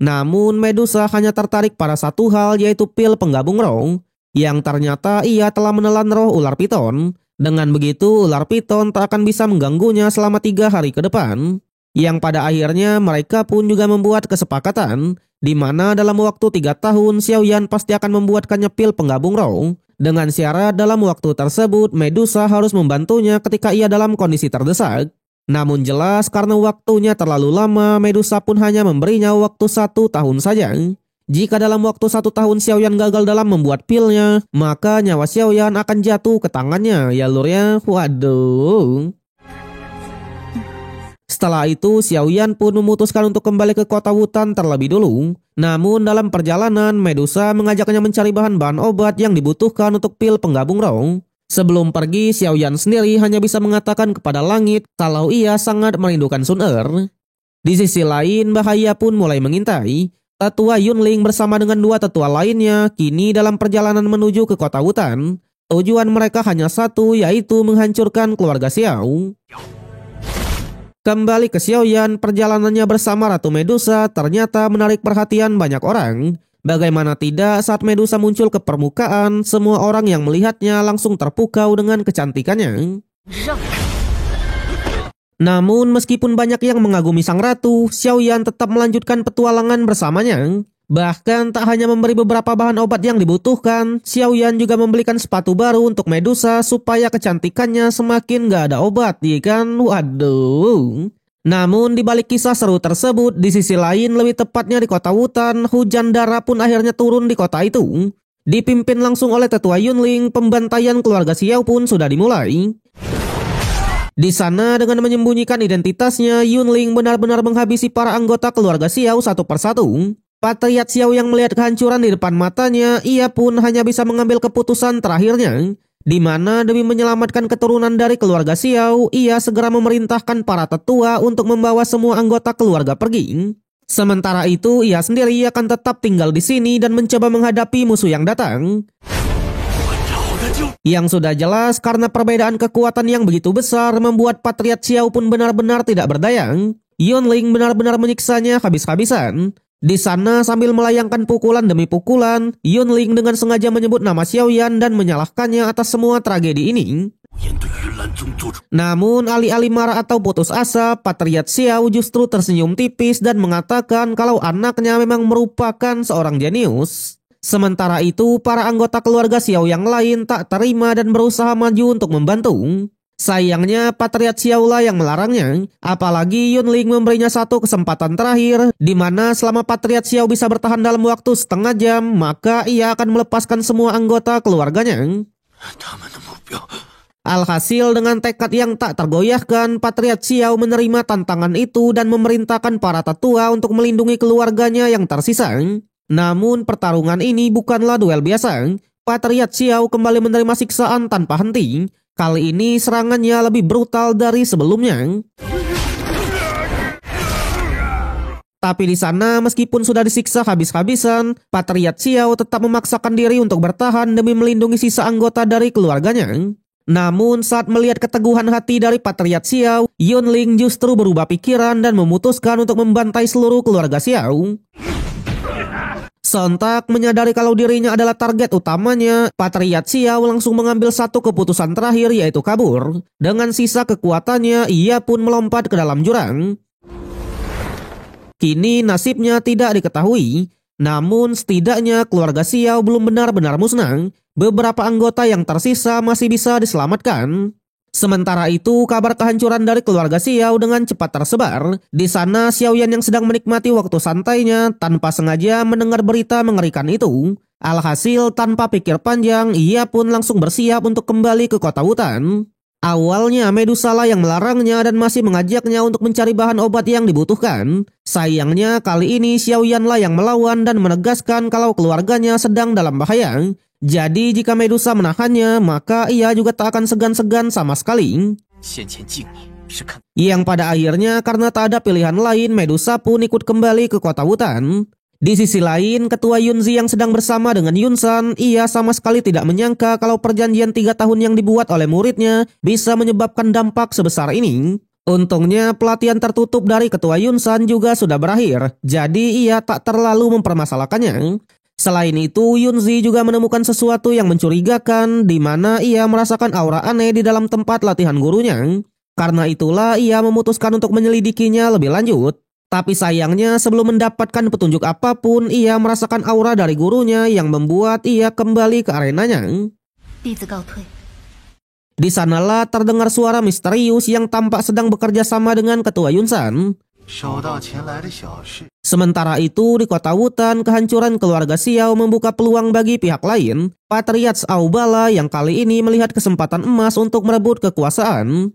Namun Medusa hanya tertarik pada satu hal yaitu pil penggabung roh. Yang ternyata ia telah menelan roh ular piton. Dengan begitu ular piton tak akan bisa mengganggunya selama 3 hari ke depan. Yang pada akhirnya mereka pun juga membuat kesepakatan di mana dalam waktu 3 tahun Xiaoyan pasti akan membuatkannya pil penggabung roh. Dengan syarat dalam waktu tersebut Medusa harus membantunya ketika ia dalam kondisi terdesak. Namun jelas karena waktunya terlalu lama, Medusa pun hanya memberinya waktu 1 tahun saja. Jika dalam waktu 1 tahun Xiaoyan gagal dalam membuat pilnya, maka nyawa Xiaoyan akan jatuh ke tangannya, ya lur ya. Waduh. Setelah itu Xiaoyan pun memutuskan untuk kembali ke kota Wutan terlebih dulu. Namun dalam perjalanan Medusa mengajaknya mencari bahan-bahan obat yang dibutuhkan untuk pil penggabung roh. Sebelum pergi Xiaoyan sendiri hanya bisa mengatakan kepada langit kalau ia sangat merindukan Sun Er. Di sisi lain bahaya pun mulai mengintai. Tetua Yunling bersama dengan 2 tetua lainnya kini dalam perjalanan menuju ke kota Wutan. Tujuan mereka hanya satu yaitu menghancurkan keluarga Xiao. Kembali ke Xiaoyan, perjalanannya bersama Ratu Medusa ternyata menarik perhatian banyak orang. Bagaimana tidak saat Medusa muncul ke permukaan, semua orang yang melihatnya langsung terpukau dengan kecantikannya. Namun meskipun banyak yang mengagumi sang ratu, Xiaoyan tetap melanjutkan petualangan bersamanya. Bahkan tak hanya memberi beberapa bahan obat yang dibutuhkan, Xiaoyan juga membelikan sepatu baru untuk Medusa supaya kecantikannya semakin gak ada obat, ya kan? Waduh. Namun di balik kisah seru tersebut, di sisi lain lebih tepatnya di kota Wutan, hujan darah pun akhirnya turun di kota itu. Dipimpin langsung oleh tetua Yunling, pembantaian keluarga Xiao pun sudah dimulai. Di sana dengan menyembunyikan identitasnya, Yunling benar-benar menghabisi para anggota keluarga Xiao satu persatu. Patriarch Xiao yang melihat kehancuran di depan matanya, ia pun hanya bisa mengambil keputusan terakhirnya. Di mana demi menyelamatkan keturunan dari keluarga Xiao, ia segera memerintahkan para tetua untuk membawa semua anggota keluarga pergi. Sementara itu, ia sendiri akan tetap tinggal di sini dan mencoba menghadapi musuh yang datang. Yang sudah jelas karena perbedaan kekuatan yang begitu besar membuat Patriarch Xiao pun benar-benar tidak berdaya. Yunling benar-benar menyiksanya habis-habisan. Di sana sambil melayangkan pukulan demi pukulan, Yunling dengan sengaja menyebut nama Xiaoyan dan menyalahkannya atas semua tragedi ini. Namun alih-alih marah atau putus asa, Patriarch Xiao justru tersenyum tipis dan mengatakan kalau anaknya memang merupakan seorang jenius. Sementara itu, para anggota keluarga Xiao yang lain tak terima dan berusaha maju untuk membantu. Sayangnya, Patriarch Xiao lah yang melarangnya. Apalagi Yunling memberinya satu kesempatan terakhir, di mana selama Patriarch Xiao bisa bertahan dalam waktu setengah jam, maka ia akan melepaskan semua anggota keluarganya. Alhasil dengan tekad yang tak tergoyahkan, Patriarch Xiao menerima tantangan itu dan memerintahkan para tetua untuk melindungi keluarganya yang tersisa. Namun pertarungan ini bukanlah duel biasa. Patriarch Xiao kembali menerima siksaan tanpa henti. Kali ini serangannya lebih brutal dari sebelumnya. Tapi di sana meskipun sudah disiksa habis-habisan, Patriot Xiao tetap memaksakan diri untuk bertahan demi melindungi sisa anggota dari keluarganya. Namun saat melihat keteguhan hati dari Patriot Xiao, Yunling justru berubah pikiran dan memutuskan untuk membantai seluruh keluarga Xiao. Sontak menyadari kalau dirinya adalah target utamanya, Patriot Xiao langsung mengambil satu keputusan terakhir yaitu kabur. Dengan sisa kekuatannya, ia pun melompat ke dalam jurang. Kini nasibnya tidak diketahui, namun setidaknya keluarga Xiao belum benar-benar musnah. Beberapa anggota yang tersisa masih bisa diselamatkan. Sementara itu, kabar kehancuran dari keluarga Xiao dengan cepat tersebar. Di sana, Xiaoyan yang sedang menikmati waktu santainya tanpa sengaja mendengar berita mengerikan itu. Alhasil, tanpa pikir panjang, ia pun langsung bersiap untuk kembali ke kota hutan. Awalnya Medusa lah yang melarangnya dan masih mengajaknya untuk mencari bahan obat yang dibutuhkan. Sayangnya kali ini Xiaoyan lah yang melawan dan menegaskan kalau keluarganya sedang dalam bahaya. Jadi jika Medusa menahannya, maka ia juga tak akan segan-segan sama sekali. Yang pada akhirnya karena tak ada pilihan lain, Medusa pun ikut kembali ke kota hutan. Di sisi lain, ketua Yunzi yang sedang bersama dengan Yunsan, ia sama sekali tidak menyangka kalau perjanjian 3 tahun yang dibuat oleh muridnya bisa menyebabkan dampak sebesar ini. Untungnya pelatihan tertutup dari ketua Yunsan juga sudah berakhir, jadi ia tak terlalu mempermasalahkannya. Selain itu, Yunzi juga menemukan sesuatu yang mencurigakan di mana ia merasakan aura aneh di dalam tempat latihan gurunya. Karena itulah ia memutuskan untuk menyelidikinya lebih lanjut. Tapi sayangnya sebelum mendapatkan petunjuk apapun, ia merasakan aura dari gurunya yang membuat ia kembali ke arenanya. Di sanalah terdengar suara misterius yang tampak sedang bekerja sama dengan ketua Yunsan. Sementara itu di kota hutan, kehancuran keluarga Xiao membuka peluang bagi pihak lain. Patriot Aubala yang kali ini melihat kesempatan emas untuk merebut kekuasaan.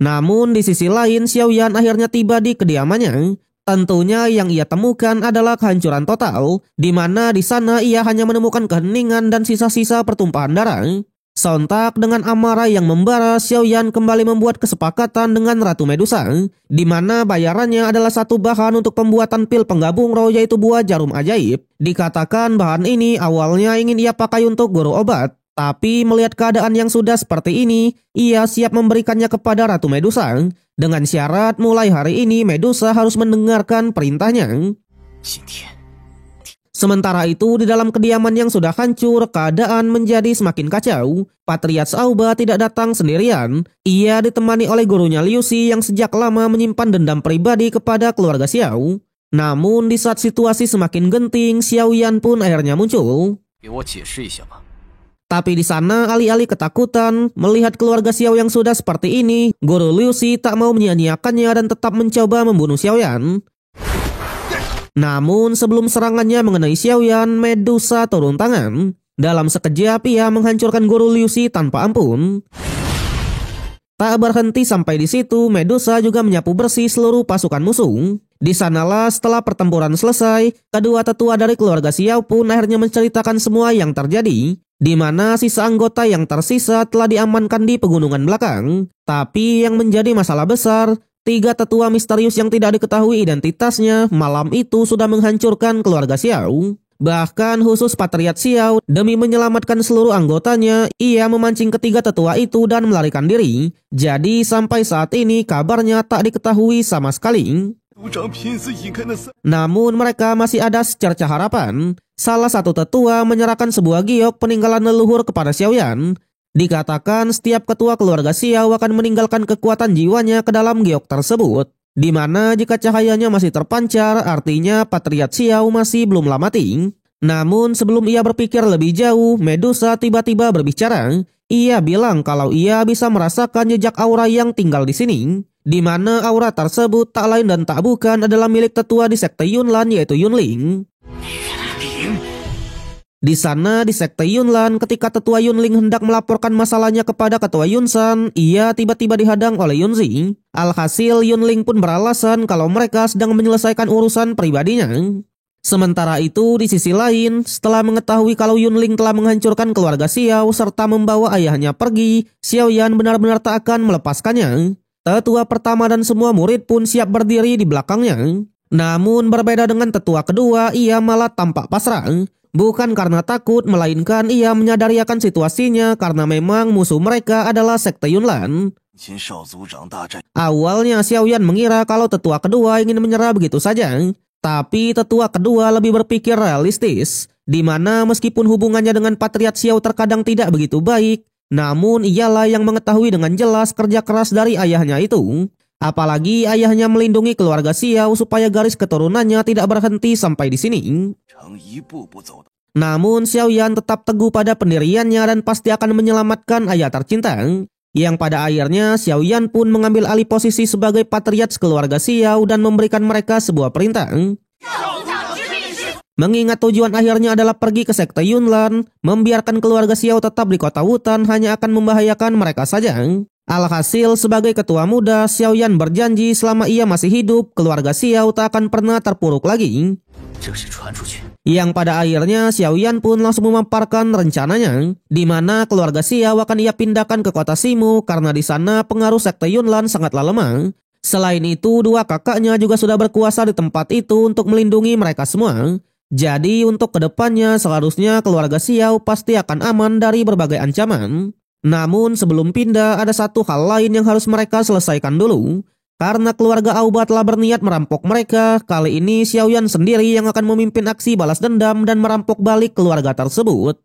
Namun di sisi lain, Xiaoyan akhirnya tiba di kediamannya. Tentunya yang ia temukan adalah kehancuran total, di mana di sana ia hanya menemukan keheningan dan sisa-sisa pertumpahan darah. Sontak dengan amarah yang membara, Xiaoyan kembali membuat kesepakatan dengan Ratu Medusa, di mana bayarannya adalah satu bahan untuk pembuatan pil penggabung roh yaitu buah jarum ajaib. Dikatakan bahan ini awalnya ingin ia pakai untuk guru obat. Tapi melihat keadaan yang sudah seperti ini, ia siap memberikannya kepada Ratu Medusa. Dengan syarat mulai hari ini Medusa harus mendengarkan perintahnya. Sementara itu di dalam kediaman yang sudah hancur, keadaan menjadi semakin kacau. Patriot Auba tidak datang sendirian. Ia ditemani oleh gurunya Liu Xi yang sejak lama menyimpan dendam pribadi kepada keluarga Xiao. Namun di saat situasi semakin genting, Xiaoyan pun akhirnya muncul. Tapi di sana alih-alih ketakutan melihat keluarga Xiao yang sudah seperti ini, guru Liu Xi tak mau menyia-nyiakannya dan tetap mencoba membunuh Xiaoyan. Namun sebelum serangannya mengenai Xiaoyan, Medusa turun tangan. Dalam sekejap ia menghancurkan guru Liu Xi tanpa ampun. Tak berhenti sampai di situ, Medusa juga menyapu bersih seluruh pasukan musuh. Di sanalah setelah pertempuran selesai, kedua tetua dari keluarga Xiao pun akhirnya menceritakan semua yang terjadi, di mana sisa anggota yang tersisa telah diamankan di pegunungan belakang. Tapi yang menjadi masalah besar, 3 tetua misterius yang tidak diketahui identitasnya malam itu sudah menghancurkan keluarga Xiao. Bahkan khusus Patriot Xiao, demi menyelamatkan seluruh anggotanya, ia memancing ketiga tetua itu dan melarikan diri. Jadi sampai saat ini kabarnya tak diketahui sama sekali. Namun mereka masih ada secerca harapan. Salah satu tetua menyerahkan sebuah giok peninggalan leluhur kepada Xiaoyan. Dikatakan setiap ketua keluarga Xiao akan meninggalkan kekuatan jiwanya ke dalam giok tersebut. Di mana jika cahayanya masih terpancar, artinya Patriot Xiao masih belum mati. Namun sebelum ia berpikir lebih jauh, Medusa tiba-tiba berbicara. Ia bilang kalau ia bisa merasakan jejak aura yang tinggal di sini. Di mana aura tersebut tak lain dan tak bukan adalah milik tetua di sekte Yunlan yaitu Yunling. Di sana di sekte Yunlan, ketika tetua Yunling hendak melaporkan masalahnya kepada ketua Yunsan, ia tiba-tiba dihadang oleh Yunzi. Alhasil Yunling pun beralasan kalau mereka sedang menyelesaikan urusan pribadinya. Sementara itu di sisi lain, setelah mengetahui kalau Yunling telah menghancurkan keluarga Xiao serta membawa ayahnya pergi, Xiaoyan benar-benar tak akan melepaskannya. Tetua pertama dan semua murid pun siap berdiri di belakangnya. Namun berbeda dengan tetua kedua, ia malah tampak pasrah. Bukan karena takut, melainkan ia menyadari akan situasinya karena memang musuh mereka adalah sekte Yunlan. Awalnya Xiaoyan mengira kalau tetua kedua ingin menyerah begitu saja. Tapi tetua kedua lebih berpikir realistis, di mana meskipun hubungannya dengan Patriarch Xiao terkadang tidak begitu baik, namun ialah yang mengetahui dengan jelas kerja keras dari ayahnya itu. Apalagi ayahnya melindungi keluarga Xiao supaya garis keturunannya tidak berhenti sampai di sini. Namun Xiaoyan tetap teguh pada pendiriannya dan pasti akan menyelamatkan ayah tercinta. Yang pada akhirnya Xiaoyan pun mengambil alih posisi sebagai patriarch keluarga Xiao dan memberikan mereka sebuah perintah. Mengingat tujuan akhirnya adalah pergi ke sekte Yunlan, membiarkan keluarga Xiao tetap di kota Wutan hanya akan membahayakan mereka saja. Alhasil sebagai ketua muda, Xiaoyan berjanji selama ia masih hidup, keluarga Xiao tak akan pernah terpuruk lagi. Yang pada akhirnya Xiaoyan pun langsung memaparkan rencananya, di mana keluarga Xiao akan ia pindahkan ke kota Simu karena di sana pengaruh sekte Yunlan sangatlah lemah. Selain itu, dua kakaknya juga sudah berkuasa di tempat itu untuk melindungi mereka semua. Jadi untuk kedepannya seharusnya keluarga Xiao pasti akan aman dari berbagai ancaman. Namun sebelum pindah ada satu hal lain yang harus mereka selesaikan dulu. Karena keluarga Aoba telah berniat merampok mereka, kali ini Xiaoyan sendiri yang akan memimpin aksi balas dendam dan merampok balik keluarga tersebut.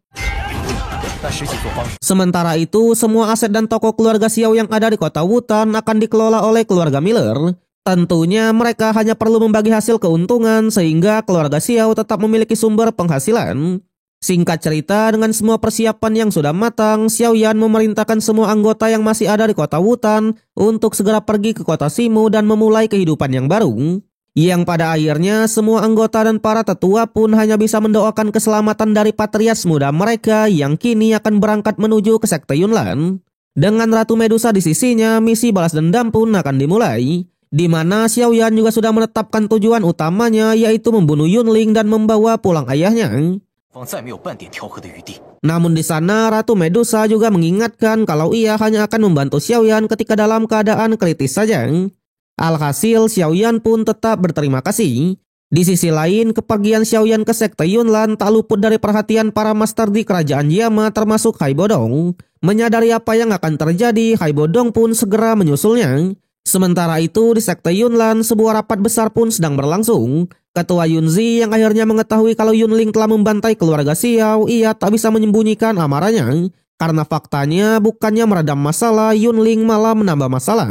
Sementara itu, semua aset dan toko keluarga Xiao yang ada di kota Wutan akan dikelola oleh keluarga Miller. Tentunya mereka hanya perlu membagi hasil keuntungan sehingga keluarga Xiao tetap memiliki sumber penghasilan. Singkat cerita, dengan semua persiapan yang sudah matang, Xiaoyan memerintahkan semua anggota yang masih ada di kota Wutan untuk segera pergi ke kota Simu dan memulai kehidupan yang baru. Yang pada akhirnya semua anggota dan para tetua pun hanya bisa mendoakan keselamatan dari patriarch muda mereka yang kini akan berangkat menuju ke sekte Yunlan. Dengan Ratu Medusa di sisinya, misi balas dendam pun akan dimulai. Di mana Xiaoyan juga sudah menetapkan tujuan utamanya, yaitu membunuh Yunling dan membawa pulang ayahnya. Namun di sana Ratu Medusa juga mengingatkan kalau ia hanya akan membantu Xiaoyan ketika dalam keadaan kritis saja. Alhasil Xiaoyan pun tetap berterima kasih. Di sisi lain, kepergian Xiaoyan ke sekte Yunlan tak luput dari perhatian para master di kerajaan Yama termasuk Hai Bodong. Menyadari apa yang akan terjadi, Hai Bodong pun segera menyusulnya. Sementara itu di sekte Yunlan sebuah rapat besar pun sedang berlangsung. Ketua Yunzi yang akhirnya mengetahui kalau Yunling telah membantai keluarga Xiao, ia tak bisa menyembunyikan amarahnya. Karena faktanya bukannya meredam masalah, Yunling malah menambah masalah.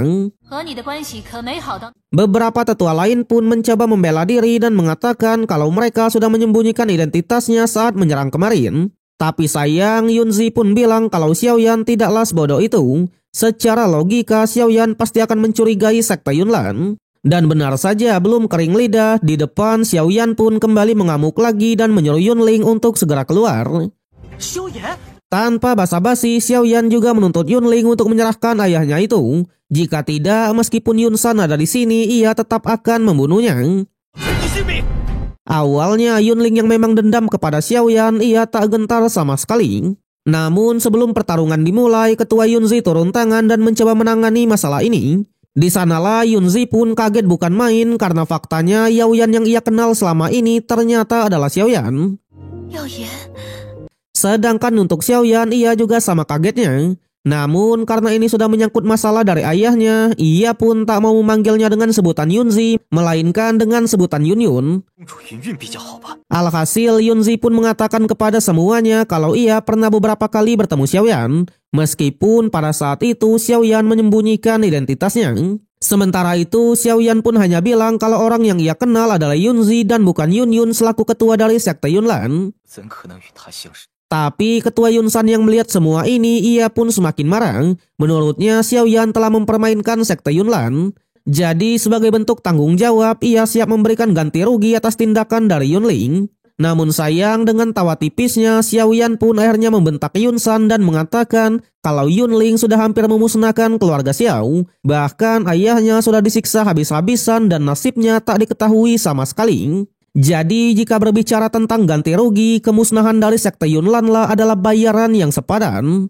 Beberapa tetua lain pun mencoba membela diri dan mengatakan kalau mereka sudah menyembunyikan identitasnya saat menyerang kemarin. Tapi sayang, Yunzi pun bilang kalau Xiaoyan tidaklah sebodoh itu. Secara logika, Xiaoyan pasti akan mencurigai sekte Yunlan. Dan benar saja, belum kering lidah, di depan Xiaoyan pun kembali mengamuk lagi dan menyuruh Yunling untuk segera keluar. Tanpa basa-basi, Xiaoyan juga menuntut Yunling untuk menyerahkan ayahnya itu. Jika tidak, meskipun Yunsan ada di sini, ia tetap akan membunuhnya. Awalnya Yunling yang memang dendam kepada Xiaoyan, ia tak gentar sama sekali. Namun sebelum pertarungan dimulai, Ketua Yunzi turun tangan dan mencoba menangani masalah ini. Di sanalah Yunzi pun kaget bukan main karena faktanya Yaoyan yang ia kenal selama ini ternyata adalah Xiaoyan. Sedangkan untuk Xiaoyan ia juga sama kagetnya. Namun karena ini sudah menyangkut masalah dari ayahnya, ia pun tak mau memanggilnya dengan sebutan Yunzi, melainkan dengan sebutan Yunyun. Alhasil Yunzi pun mengatakan kepada semuanya kalau ia pernah beberapa kali bertemu Xiaoyan, meskipun pada saat itu Xiaoyan menyembunyikan identitasnya. Sementara itu Xiaoyan pun hanya bilang kalau orang yang ia kenal adalah Yunzi dan bukan Yunyun selaku ketua dari sekte Yunlan. Tapi ketua Yunsan yang melihat semua ini, ia pun semakin marah. Menurutnya Xiaoyan telah mempermainkan sekte Yunlan. Jadi sebagai bentuk tanggung jawab, ia siap memberikan ganti rugi atas tindakan dari Yunling. Namun sayang, dengan tawa tipisnya, Xiaoyan pun akhirnya membentak Yunsan dan mengatakan kalau Yunling sudah hampir memusnahkan keluarga Xiao. Bahkan ayahnya sudah disiksa habis-habisan dan nasibnya tak diketahui sama sekali. Jadi jika berbicara tentang ganti rugi, kemusnahan dari sekte Yunlanlah adalah bayaran yang sepadan.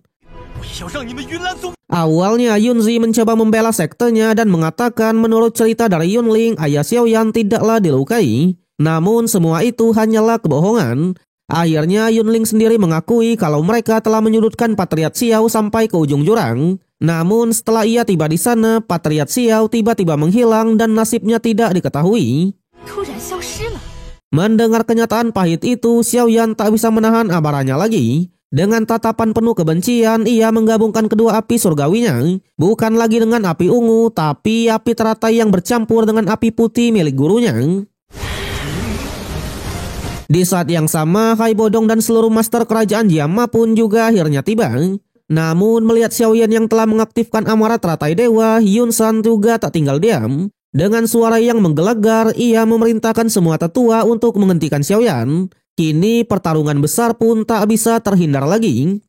Awalnya Yunzi mencoba membela sektenya dan mengatakan menurut cerita dari Yunling, ayah Xiaoyan tidaklah dilukai. Namun semua itu hanyalah kebohongan. Akhirnya Yunling sendiri mengakui kalau mereka telah menyudutkan Patriarch Xiao sampai ke ujung jurang. Namun setelah ia tiba di sana, Patriarch Xiao tiba-tiba menghilang dan nasibnya tidak diketahui. Mendengar kenyataan pahit itu, Xiaoyan tak bisa menahan amarahnya lagi. Dengan tatapan penuh kebencian, ia menggabungkan kedua api surgawinya. Bukan lagi dengan api ungu, tapi api teratai yang bercampur dengan api putih milik gurunya. Di saat yang sama, Hai Bodong dan seluruh master kerajaan Jiama pun juga akhirnya tiba. Namun melihat Xiaoyan yang telah mengaktifkan amarah teratai dewa, Yun San juga tak tinggal diam. Dengan suara yang menggelegar, ia memerintahkan semua tetua untuk menghentikan Xiaoyan. Kini pertarungan besar pun tak bisa terhindar lagi.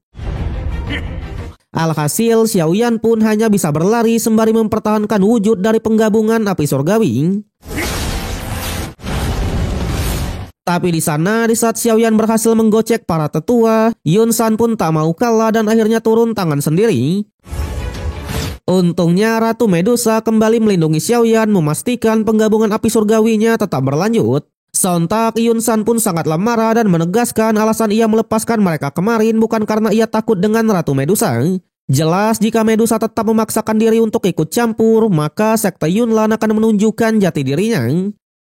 Alhasil Xiaoyan pun hanya bisa berlari sembari mempertahankan wujud dari penggabungan api surgawi. Tapi di sana, di saat Xiaoyan berhasil menggocek para tetua, Yun San pun tak mau kalah dan akhirnya turun tangan sendiri. Untungnya Ratu Medusa kembali melindungi Xiaoyan, memastikan penggabungan api surgawinya tetap berlanjut. Sontak Yun San pun sangatlah marah dan menegaskan alasan ia melepaskan mereka kemarin bukan karena ia takut dengan Ratu Medusa. Jelas jika Medusa tetap memaksakan diri untuk ikut campur, maka sekte Yunlan akan menunjukkan jati dirinya.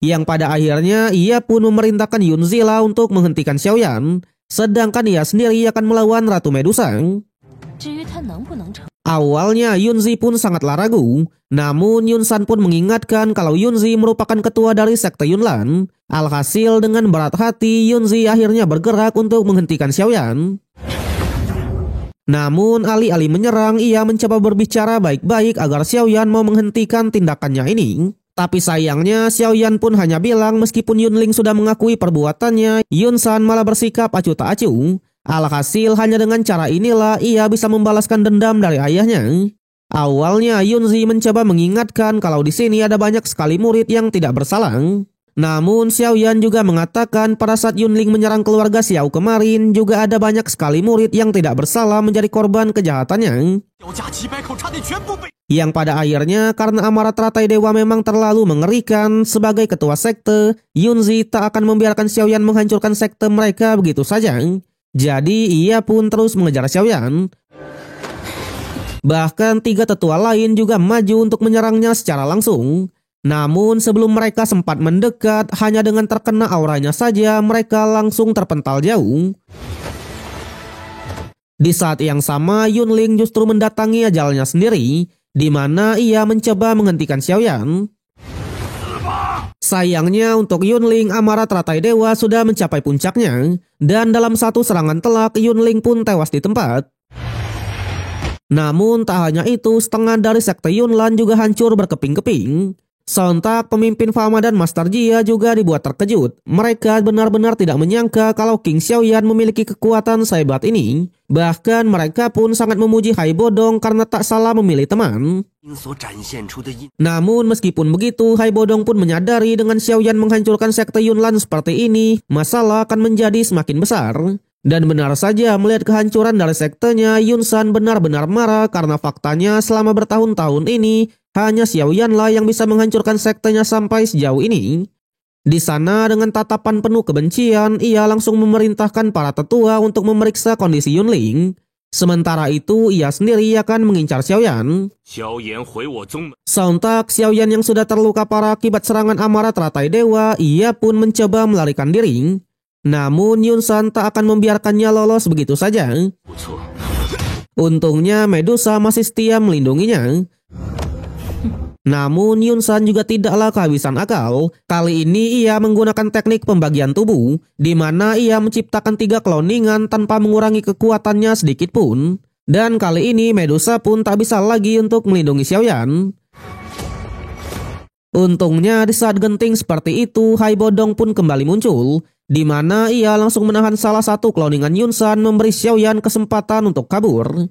Yang pada akhirnya ia pun memerintahkan Yunzila untuk menghentikan Xiaoyan, sedangkan ia sendiri akan melawan Ratu Medusa. Awalnya Yunzi pun sangatlah ragu, namun Yun San pun mengingatkan kalau Yunzi merupakan ketua dari sekte Yunlan. Alhasil dengan berat hati Yunzi akhirnya bergerak untuk menghentikan Xiaoyan. Namun alih-alih menyerang, ia mencoba berbicara baik-baik agar Xiaoyan mau menghentikan tindakannya ini. Tapi sayangnya Xiaoyan pun hanya bilang meskipun Yunling sudah mengakui perbuatannya, Yun San malah bersikap acuh tak acuh. Alhasil hanya dengan cara inilah ia bisa membalaskan dendam dari ayahnya. Awalnya Yunzi mencoba mengingatkan kalau di sini ada banyak sekali murid yang tidak bersalah. Namun Xiaoyan juga mengatakan pada saat Yunling menyerang keluarga Xiao kemarin juga ada banyak sekali murid yang tidak bersalah menjadi korban kejahatannya. Yang pada akhirnya karena amarah teratai dewa memang terlalu mengerikan, sebagai ketua sekte, Yunzi tak akan membiarkan Xiaoyan menghancurkan sekte mereka begitu saja. Jadi ia pun terus mengejar Xiaoyan. Bahkan 3 tetua lain juga maju untuk menyerangnya secara langsung. Namun sebelum mereka sempat mendekat, hanya dengan terkena auranya saja mereka langsung terpental jauh. Di saat yang sama Yunling justru mendatangi ajalnya sendiri, di mana ia mencoba menghentikan Xiaoyan. Sayangnya untuk Yunling, amarah teratai dewa sudah mencapai puncaknya, dan dalam satu serangan telak Yunling pun tewas di tempat. Namun tak hanya itu, setengah dari sekte Yunlan juga hancur berkeping-keping. Sontak pemimpin Fama dan Master Jia juga dibuat terkejut. Mereka benar-benar tidak menyangka kalau King Xiaoyan memiliki kekuatan sehebat ini. Bahkan mereka pun sangat memuji Hai Bodong karena tak salah memilih teman. Namun meskipun begitu, Hai Bodong pun menyadari dengan Xiaoyan menghancurkan sekte Yunlan seperti ini, masalah akan menjadi semakin besar. Dan benar saja melihat kehancuran dari sektenya, Yun San benar-benar marah karena faktanya selama bertahun-tahun ini hanya Xiaoyan lah yang bisa menghancurkan sektenya sampai sejauh ini. Di sana dengan tatapan penuh kebencian, ia langsung memerintahkan para tetua untuk memeriksa kondisi Yunling. Sementara itu, ia sendiri akan mengincar Xiaoyan. Sontak Xiaoyan yang sudah terluka parah akibat serangan amarah teratai dewa, ia pun mencoba melarikan diri. Namun Yun San tak akan membiarkannya lolos begitu saja. Untungnya Medusa masih setia melindunginya. Namun Yun San juga tidaklah kehabisan akal. Kali ini ia menggunakan teknik pembagian tubuh, di mana ia menciptakan 3 kloningan tanpa mengurangi kekuatannya sedikit pun. Dan kali ini Medusa pun tak bisa lagi untuk melindungi Xiaoyan. Untungnya di saat genting seperti itu, Hai Bodong pun kembali muncul, di mana ia langsung menahan salah satu kloningan Yun San, memberi Xiaoyan kesempatan untuk kabur.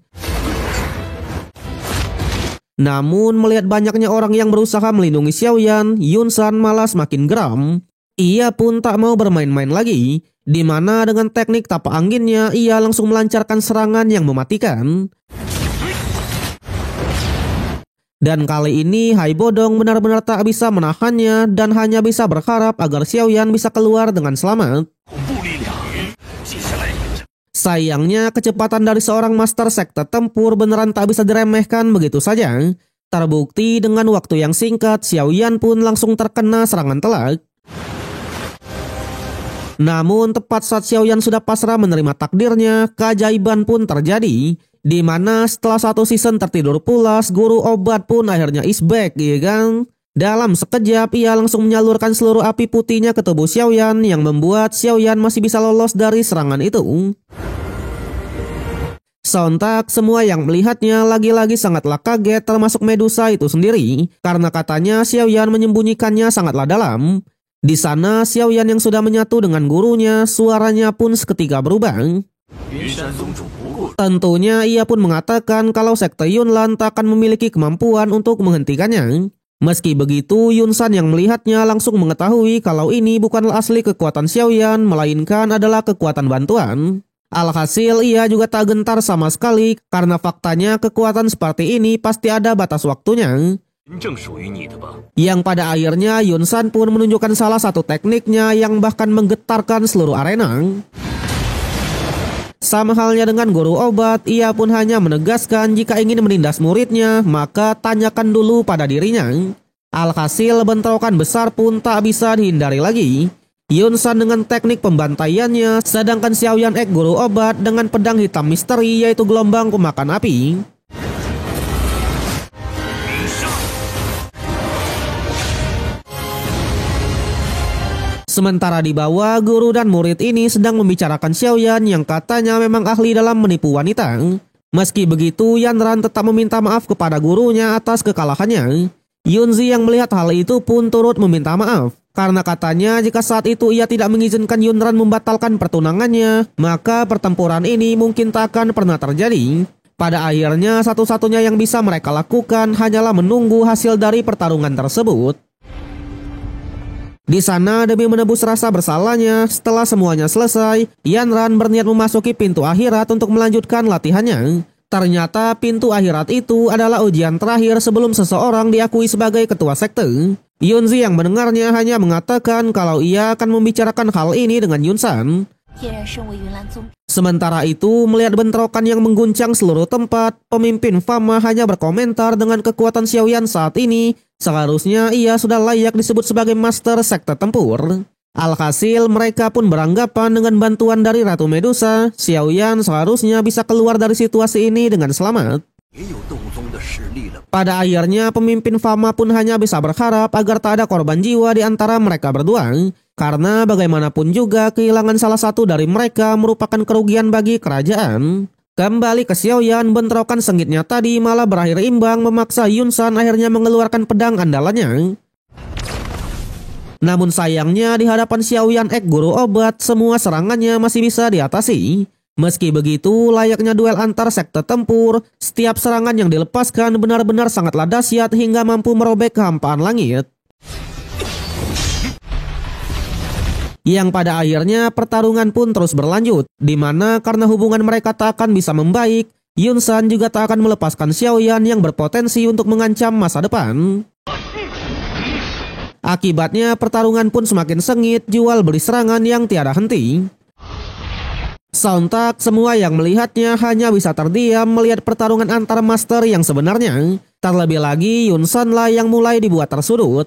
Namun melihat banyaknya orang yang berusaha melindungi Xiaoyan, Yun San malah semakin geram. Ia pun tak mau bermain-main lagi, di mana dengan teknik tapak anginnya ia langsung melancarkan serangan yang mematikan. Dan kali ini Hai Bodong benar-benar tak bisa menahannya dan hanya bisa berharap agar Xiaoyan bisa keluar dengan selamat. Sayangnya kecepatan dari seorang master sekte tempur beneran tak bisa diremehkan begitu saja. Terbukti dengan waktu yang singkat, Xiaoyan pun langsung terkena serangan telak. Namun tepat saat Xiaoyan sudah pasrah menerima takdirnya, keajaiban pun terjadi. Di mana setelah satu season tertidur pulas, guru obat pun akhirnya is back, ya kan? Dalam sekejap, ia langsung menyalurkan seluruh api putihnya ke tubuh Xiaoyan yang membuat Xiaoyan masih bisa lolos dari serangan itu. Sontak semua yang melihatnya lagi-lagi sangatlah kaget termasuk Medusa itu sendiri karena katanya Xiaoyan menyembunyikannya sangatlah dalam. Di sana Xiaoyan yang sudah menyatu dengan gurunya suaranya pun seketika berubah. Tentunya ia pun mengatakan kalau sekte Yunlan tak akan memiliki kemampuan untuk menghentikannya. Meski begitu Yunsan yang melihatnya langsung mengetahui kalau ini bukanlah asli kekuatan Xiaoyan melainkan adalah kekuatan bantuan. Alhasil ia juga tak gentar sama sekali karena faktanya kekuatan seperti ini pasti ada batas waktunya. Yang pada akhirnya Yunsan pun menunjukkan salah satu tekniknya yang bahkan menggetarkan seluruh arena. Sama halnya dengan guru obat, ia pun hanya menegaskan jika ingin menindas muridnya maka tanyakan dulu pada dirinya. Alhasil bentrokan besar pun tak bisa dihindari lagi. Yunsan dengan teknik pembantaiannya, sedangkan Xiaoyan Ek guru obat dengan pedang hitam misteri yaitu gelombang pemakan api. Sementara di bawah, guru dan murid ini sedang membicarakan Xiaoyan yang katanya memang ahli dalam menipu wanita. Meski begitu, Yanran tetap meminta maaf kepada gurunya atas kekalahannya. Yunzi yang melihat hal itu pun turut meminta maaf. Karena katanya jika saat itu ia tidak mengizinkan Yunran membatalkan pertunangannya, maka pertempuran ini mungkin tak akan pernah terjadi. Pada akhirnya satu-satunya yang bisa mereka lakukan hanyalah menunggu hasil dari pertarungan tersebut. Di sana demi menebus rasa bersalahnya, setelah semuanya selesai, Yanran berniat memasuki pintu akhirat untuk melanjutkan latihannya. Ternyata pintu akhirat itu adalah ujian terakhir sebelum seseorang diakui sebagai ketua sekte. Yunzi yang mendengarnya hanya mengatakan kalau ia akan membicarakan hal ini dengan Yunsan. Sementara itu, melihat bentrokan yang mengguncang seluruh tempat, pemimpin Fama hanya berkomentar dengan kekuatan Xiaoyan saat ini. Seharusnya ia sudah layak disebut sebagai master sekte tempur. Alhasil mereka pun beranggapan dengan bantuan dari Ratu Medusa, Xiaoyan seharusnya bisa keluar dari situasi ini dengan selamat. Pada akhirnya pemimpin Fama pun hanya bisa berharap agar tak ada korban jiwa di antara mereka berdua. Karena bagaimanapun juga kehilangan salah satu dari mereka merupakan kerugian bagi kerajaan. Kembali ke Xiaoyan, bentrokan sengitnya tadi malah berakhir imbang memaksa Yunsan akhirnya mengeluarkan pedang andalannya. Namun sayangnya di hadapan Xiaoyan Ek guru obat semua serangannya masih bisa diatasi. Meski begitu, layaknya duel antar sekte tempur, setiap serangan yang dilepaskan benar-benar sangatlah dahsyat hingga mampu merobek kehampaan langit. Yang pada akhirnya pertarungan pun terus berlanjut, di mana karena hubungan mereka tak akan bisa membaik, Yunsan juga tak akan melepaskan Xiaoyan yang berpotensi untuk mengancam masa depan. Akibatnya pertarungan pun semakin sengit, jual beli serangan yang tiada henti. Sontak semua yang melihatnya hanya bisa terdiam melihat pertarungan antar master yang sebenarnya. Terlebih lagi Yunsan lah yang mulai dibuat tersudut.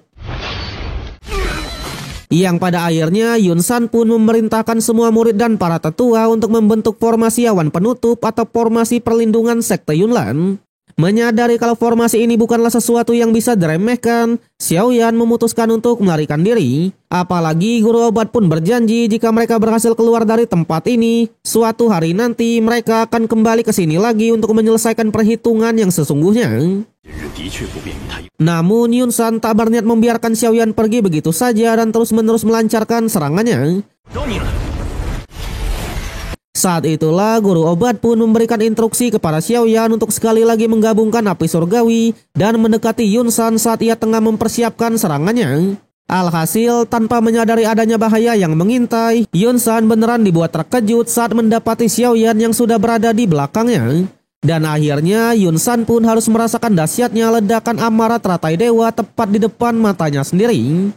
Yang pada akhirnya Yunsan pun memerintahkan semua murid dan para tetua untuk membentuk formasi awan penutup atau formasi perlindungan sekte Yunlan. Menyadari kalau formasi ini bukanlah sesuatu yang bisa diremehkan, Xiaoyan memutuskan untuk melarikan diri. Apalagi guru obat pun berjanji jika mereka berhasil keluar dari tempat ini, suatu hari nanti mereka akan kembali ke sini lagi untuk menyelesaikan perhitungan yang sesungguhnya. Namun Yunsan tak berniat membiarkan Xiaoyan pergi begitu saja dan terus-menerus melancarkan serangannya. Saat itulah guru obat pun memberikan instruksi kepada Xiaoyan untuk sekali lagi menggabungkan api surgawi dan mendekati Yunsan saat ia tengah mempersiapkan serangannya. Alhasil tanpa menyadari adanya bahaya yang mengintai, Yunsan beneran dibuat terkejut saat mendapati Xiaoyan yang sudah berada di belakangnya. Dan akhirnya Yun San pun harus merasakan dahsyatnya ledakan amarah teratai dewa tepat di depan matanya sendiri.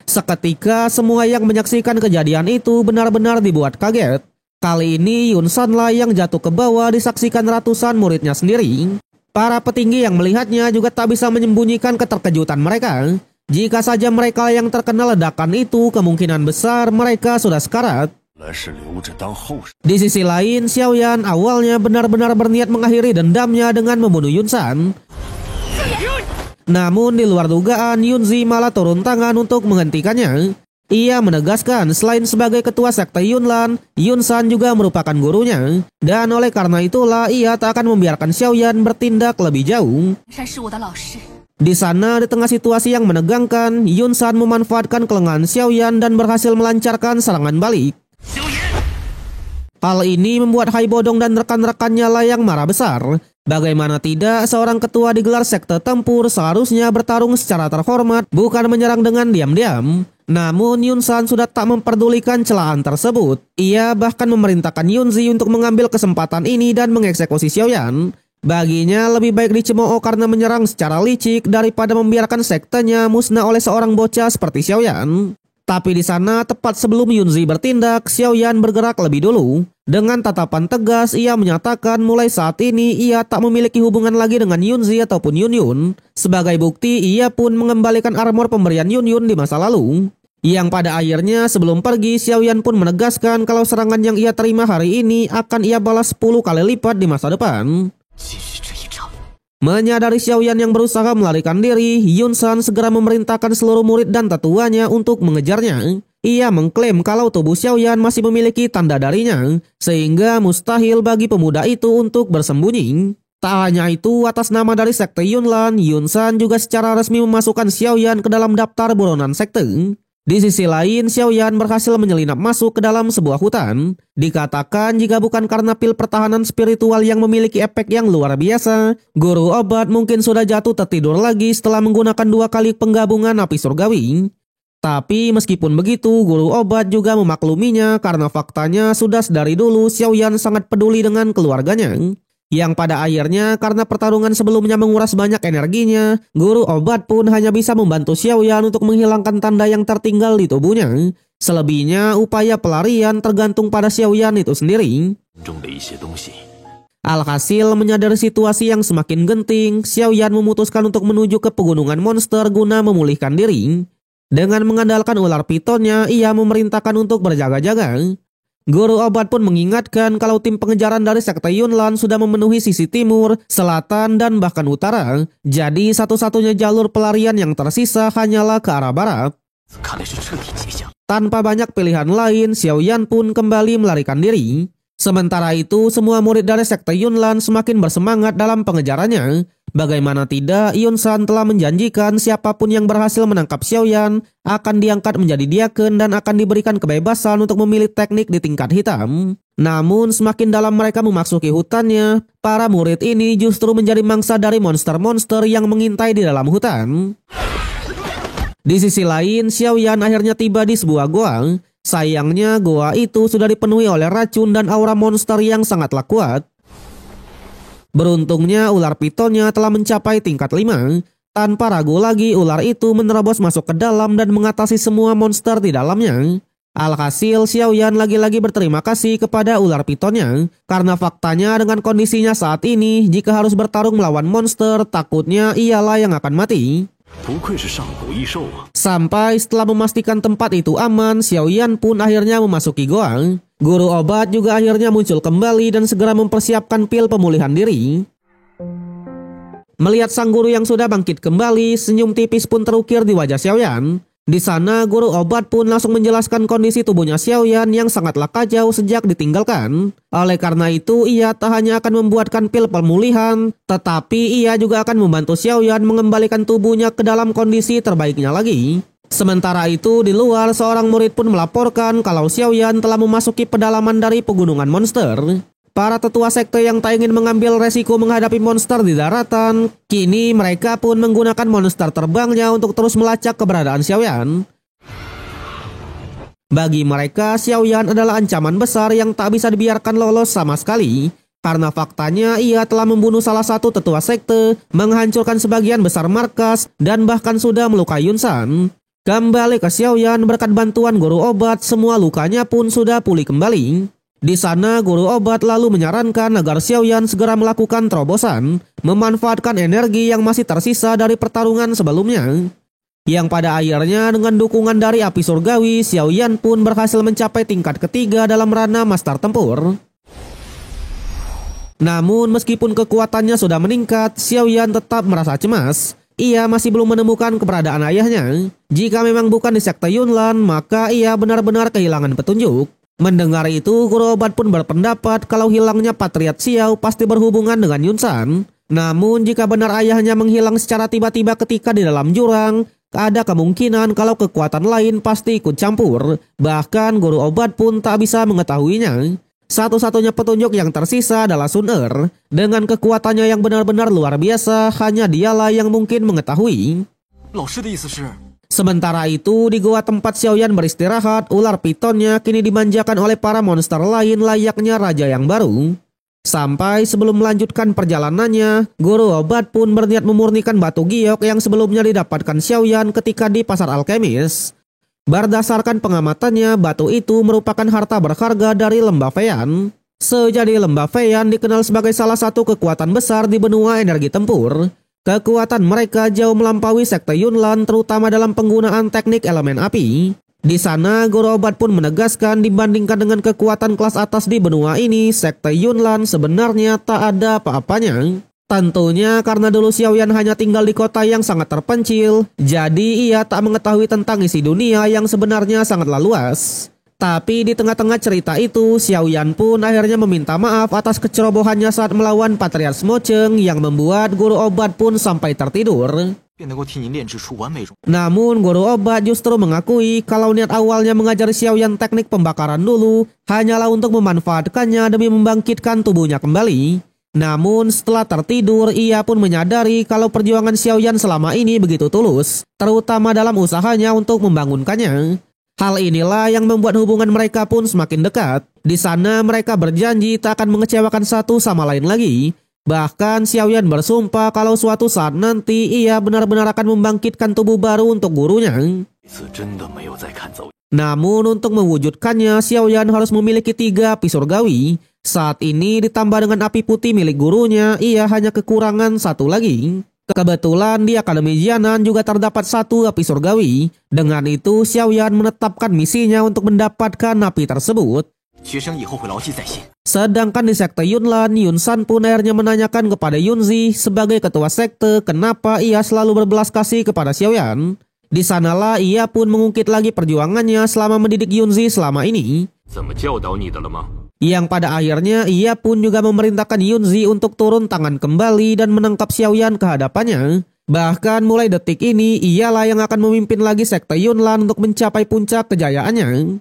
Seketika semua yang menyaksikan kejadian itu benar-benar dibuat kaget. Kali ini Yun San lah yang jatuh ke bawah disaksikan ratusan muridnya sendiri. Para petinggi yang melihatnya juga tak bisa menyembunyikan keterkejutan mereka. Jika saja mereka yang terkena ledakan itu, kemungkinan besar mereka sudah sekarat. Di sisi lain, Xiaoyan awalnya benar-benar berniat mengakhiri dendamnya dengan membunuh Yun San. Namun di luar dugaan, Yunzi malah turun tangan untuk menghentikannya. Ia menegaskan selain sebagai ketua sekte Yunlan, Yun San juga merupakan gurunya. Dan oleh karena itulah ia tak akan membiarkan Xiaoyan bertindak lebih jauh. Di sana, di tengah situasi yang menegangkan, Yun San memanfaatkan kelengahan Xiaoyan dan berhasil melancarkan serangan balik. Hal ini membuat Hai Bodong dan rekan-rekannya lah yang marah besar. Bagaimana tidak, seorang ketua di gelar sekte tempur seharusnya bertarung secara terhormat, bukan menyerang dengan diam-diam. Namun Yun San sudah tak memperdulikan celaan tersebut. Ia bahkan memerintahkan Yunzi untuk mengambil kesempatan ini dan mengeksekusi Xiaoyan. Baginya lebih baik dicemooh karena menyerang secara licik daripada membiarkan sektenya musnah oleh seorang bocah seperti Xiaoyan. Tapi di sana tepat sebelum Yunzi bertindak, Xiaoyan bergerak lebih dulu. Dengan tatapan tegas ia menyatakan mulai saat ini ia tak memiliki hubungan lagi dengan Yunzi ataupun Yunyun. Sebagai bukti ia pun mengembalikan armor pemberian Yunyun di masa lalu. Yang pada akhirnya sebelum pergi, Xiaoyan pun menegaskan kalau serangan yang ia terima hari ini akan ia balas 10 kali lipat di masa depan. Menyadari Xiaoyan yang berusaha melarikan diri, Yun San segera memerintahkan seluruh murid dan tetuanya untuk mengejarnya. Ia mengklaim kalau tubuh Xiaoyan masih memiliki tanda darinya, sehingga mustahil bagi pemuda itu untuk bersembunyi. Tak hanya itu, atas nama dari sekte Yunlan, Yun San juga secara resmi memasukkan Xiaoyan ke dalam daftar buronan sekte. Di sisi lain, Xiaoyan berhasil menyelinap masuk ke dalam sebuah hutan. Dikatakan jika bukan karena pil pertahanan spiritual yang memiliki efek yang luar biasa, guru obat mungkin sudah jatuh tertidur lagi setelah menggunakan 2 kali penggabungan api surgawi. Tapi meskipun begitu, guru obat juga memakluminya karena faktanya sudah dari dulu Xiaoyan sangat peduli dengan keluarganya. Yang pada akhirnya karena pertarungan sebelumnya menguras banyak energinya, guru obat pun hanya bisa membantu Xiaoyan untuk menghilangkan tanda yang tertinggal di tubuhnya. Selebihnya upaya pelarian tergantung pada Xiaoyan itu sendiri. Alhasil menyadari situasi yang semakin genting, Xiaoyan memutuskan untuk menuju ke pegunungan monster guna memulihkan diri. Dengan mengandalkan ular pitonnya, ia memerintahkan untuk berjaga-jaga. Guru obat pun mengingatkan kalau tim pengejaran dari sekte Yunlan sudah memenuhi sisi timur, selatan, dan bahkan utara. Jadi satu-satunya jalur pelarian yang tersisa hanyalah ke arah barat. Tanpa banyak pilihan lain, Xiaoyan pun kembali melarikan diri. Sementara itu, semua murid dari sekte Yunlan semakin bersemangat dalam pengejarannya. Bagaimana tidak, Yun San telah menjanjikan siapapun yang berhasil menangkap Xiaoyan akan diangkat menjadi diaken dan akan diberikan kebebasan untuk memilih teknik di tingkat hitam. Namun semakin dalam mereka memasuki hutannya, para murid ini justru menjadi mangsa dari monster-monster yang mengintai di dalam hutan. Di sisi lain, Xiaoyan akhirnya tiba di sebuah goa. Sayangnya goa itu sudah dipenuhi oleh racun dan aura monster yang sangatlah kuat. Beruntungnya ular pitonnya telah mencapai tingkat 5. Tanpa ragu lagi ular itu menerobos masuk ke dalam dan mengatasi semua monster di dalamnya. Alhasil Xiaoyan lagi-lagi berterima kasih kepada ular pitonnya. Karena faktanya dengan kondisinya saat ini, jika harus bertarung melawan monster, takutnya ialah yang akan mati. Sampai setelah memastikan tempat itu aman, Xiaoyan pun akhirnya memasuki goa. Guru obat juga akhirnya muncul kembali dan segera mempersiapkan pil pemulihan diri. Melihat sang guru yang sudah bangkit kembali, senyum tipis pun terukir di wajah Xiaoyan. Di sana, guru obat pun langsung menjelaskan kondisi tubuhnya Xiaoyan yang sangatlah kacau sejak ditinggalkan. Oleh karena itu, ia tak hanya akan membuatkan pil pemulihan, tetapi ia juga akan membantu Xiaoyan mengembalikan tubuhnya ke dalam kondisi terbaiknya lagi. Sementara itu, di luar seorang murid pun melaporkan kalau Xiaoyan telah memasuki pedalaman dari pegunungan monster. Para tetua sekte yang tak ingin mengambil resiko menghadapi monster di daratan, kini mereka pun menggunakan monster terbangnya untuk terus melacak keberadaan Xiaoyan. Bagi mereka, Xiaoyan adalah ancaman besar yang tak bisa dibiarkan lolos sama sekali. Karena faktanya ia telah membunuh salah satu tetua sekte, menghancurkan sebagian besar markas, dan bahkan sudah melukai Yunsan. Kembali ke Xiaoyan berkat bantuan guru obat, semua lukanya pun sudah pulih kembali. Di sana guru obat lalu menyarankan agar Xiaoyan segera melakukan terobosan, memanfaatkan energi yang masih tersisa dari pertarungan sebelumnya. Yang pada akhirnya dengan dukungan dari api surgawi, Xiaoyan pun berhasil mencapai tingkat ketiga dalam ranah master tempur. Namun meskipun kekuatannya sudah meningkat, Xiaoyan tetap merasa cemas. Ia masih belum menemukan keberadaan ayahnya. Jika memang bukan di sekte Yunlan, maka ia benar-benar kehilangan petunjuk. Mendengar itu, guru obat pun berpendapat kalau hilangnya Patriot Xiao pasti berhubungan dengan Yunsan. Namun jika benar ayahnya menghilang secara tiba-tiba ketika di dalam jurang, ada kemungkinan kalau kekuatan lain pasti ikut campur. Bahkan guru obat pun tak bisa mengetahuinya. Satu-satunya petunjuk yang tersisa adalah Sun Er. Dengan kekuatannya yang benar-benar luar biasa, hanya dialah yang mungkin mengetahui. Sementara itu, di gua tempat Xiaoyan beristirahat, ular pitonnya kini dimanjakan oleh para monster lain layaknya raja yang baru. Sampai sebelum melanjutkan perjalanannya, guru obat pun berniat memurnikan batu giok yang sebelumnya didapatkan Xiaoyan ketika di pasar alkemis. Berdasarkan pengamatannya, batu itu merupakan harta berharga dari lembah Feian. Sejadi lembah Feian dikenal sebagai salah satu kekuatan besar di benua energi tempur. Kekuatan mereka jauh melampaui sekte Yunlan terutama dalam penggunaan teknik elemen api. Di sana, guru obat pun menegaskan dibandingkan dengan kekuatan kelas atas di benua ini, sekte Yunlan sebenarnya tak ada apa-apanya. Tentunya karena dulu Xiaoyan hanya tinggal di kota yang sangat terpencil, jadi ia tak mengetahui tentang isi dunia yang sebenarnya sangatlah luas. Tapi di tengah-tengah cerita itu, Xiaoyan pun akhirnya meminta maaf atas kecerobohannya saat melawan Patriarch Smocheng yang membuat guru obat pun sampai tertidur. Namun guru obat justru mengakui kalau niat awalnya mengajari Xiaoyan teknik pembakaran dulu hanyalah untuk memanfaatkannya demi membangkitkan tubuhnya kembali. Namun setelah tertidur, ia pun menyadari kalau perjuangan Xiaoyan selama ini begitu tulus, terutama dalam usahanya untuk membangunkannya. Hal inilah yang membuat hubungan mereka pun semakin dekat. Di sana mereka berjanji tak akan mengecewakan satu sama lain lagi. Bahkan Xiaoyan bersumpah kalau suatu saat nanti ia benar-benar akan membangkitkan tubuh baru untuk gurunya. Namun untuk mewujudkannya, Xiaoyan harus memiliki 3 api surgawi. Saat ini ditambah dengan api putih milik gurunya, ia hanya kekurangan 1 lagi. Kebetulan di Akademi Jianan juga terdapat 1 api surgawi. Dengan itu, Xiaoyan menetapkan misinya untuk mendapatkan api tersebut. Sedangkan di sekte Yunlan, Yunsan pun akhirnya menanyakan kepada Yunzi sebagai ketua sekte kenapa ia selalu berbelas kasih kepada Xiaoyan. Di sanalah ia pun mengungkit lagi perjuangannya selama mendidik Yunzi selama ini. Yang pada akhirnya ia pun juga memerintahkan Yunzi untuk turun tangan kembali dan menangkap Xiaoyan ke hadapannya. Bahkan mulai detik ini ialah yang akan memimpin lagi sekte Yunlan untuk mencapai puncak kejayaannya.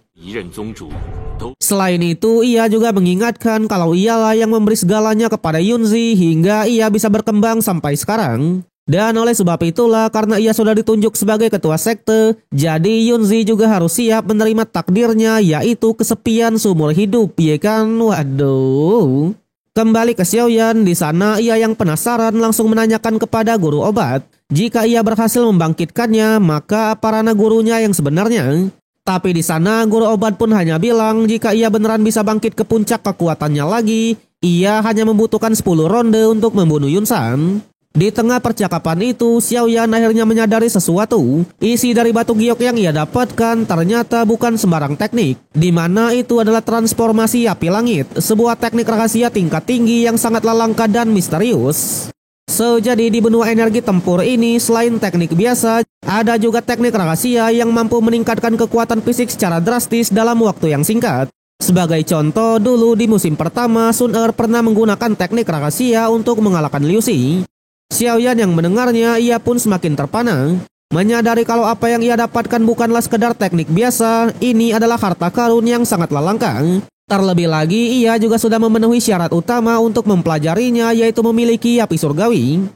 Selain itu, ia juga mengingatkan kalau ialah yang memberi segalanya kepada Yunzi hingga ia bisa berkembang sampai sekarang. Dan oleh sebab itulah karena ia sudah ditunjuk sebagai ketua sekte, jadi Yunzi juga harus siap menerima takdirnya yaitu kesepian seumur hidup, ya kan? Waduh. Kembali ke Xiaoyan, di sana ia yang penasaran langsung menanyakan kepada guru obat. Jika ia berhasil membangkitkannya, maka apa ranah gurunya yang sebenarnya? Tapi di sana guru obat pun hanya bilang jika ia beneran bisa bangkit ke puncak kekuatannya lagi, ia hanya membutuhkan 10 ronde untuk membunuh Yunsan. Di tengah percakapan itu, Xiaoyan akhirnya menyadari sesuatu. Isi dari batu giok yang ia dapatkan ternyata bukan sembarang teknik, di mana itu adalah transformasi api langit, sebuah teknik rahasia tingkat tinggi yang sangatlah langka dan misterius. Jadi di benua energi tempur ini, selain teknik biasa, ada juga teknik rahasia yang mampu meningkatkan kekuatan fisik secara drastis dalam waktu yang singkat. Sebagai contoh, dulu di musim pertama, Sun Er pernah menggunakan teknik rahasia untuk mengalahkan Liu Xi. Xiaoyan yang mendengarnya, ia pun semakin terpana. Menyadari kalau apa yang ia dapatkan bukanlah sekedar teknik biasa, ini adalah harta karun yang sangatlah langka. Terlebih lagi, ia juga sudah memenuhi syarat utama untuk mempelajarinya, yaitu memiliki api surgawi.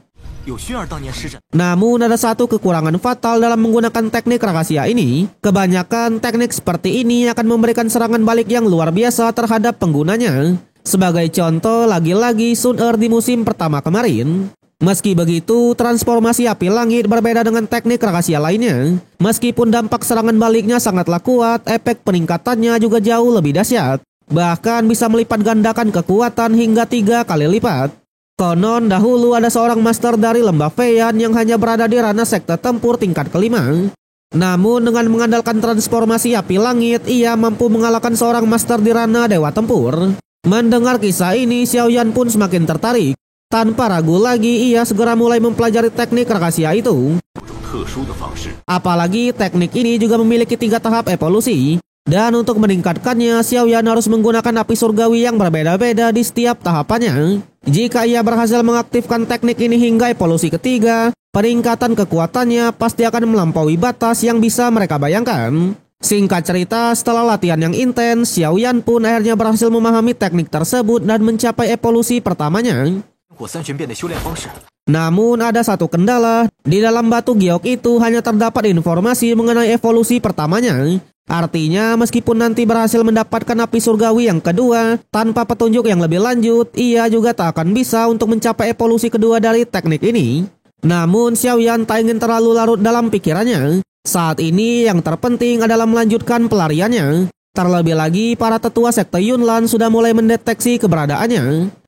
Namun ada satu kekurangan fatal dalam menggunakan teknik rahasia ini. Kebanyakan teknik seperti ini akan memberikan serangan balik yang luar biasa terhadap penggunanya. Sebagai contoh, lagi-lagi Sun Er di musim pertama kemarin. Meski begitu, transformasi api langit berbeda dengan teknik rahasia lainnya. Meskipun dampak serangan baliknya sangatlah kuat, efek peningkatannya juga jauh lebih dahsyat. Bahkan bisa melipat gandakan kekuatan hingga 3 kali lipat. Konon dahulu ada seorang master dari lembah Feiyan yang hanya berada di ranah sekte tempur tingkat kelima. Namun dengan mengandalkan transformasi api langit, ia mampu mengalahkan seorang master di ranah dewa tempur. Mendengar kisah ini, Xiaoyan pun semakin tertarik. Tanpa ragu lagi, ia segera mulai mempelajari teknik rahasia itu. Apalagi teknik ini juga memiliki 3 tahap evolusi. Dan untuk meningkatkannya, Xiaoyan harus menggunakan api surgawi yang berbeda-beda di setiap tahapannya. Jika ia berhasil mengaktifkan teknik ini hingga evolusi ketiga, peningkatan kekuatannya pasti akan melampaui batas yang bisa mereka bayangkan. Singkat cerita, setelah latihan yang intens, Xiaoyan pun akhirnya berhasil memahami teknik tersebut dan mencapai evolusi pertamanya. Namun ada satu kendala, di dalam batu giok itu hanya terdapat informasi mengenai evolusi pertamanya. Artinya meskipun nanti berhasil mendapatkan api surgawi yang kedua, tanpa petunjuk yang lebih lanjut, ia juga tak akan bisa untuk mencapai evolusi kedua dari teknik ini. Namun Xiaoyan tak ingin terlalu larut dalam pikirannya. Saat ini yang terpenting adalah melanjutkan pelariannya. Terlebih lagi para tetua sekte Yunlan sudah mulai mendeteksi keberadaannya.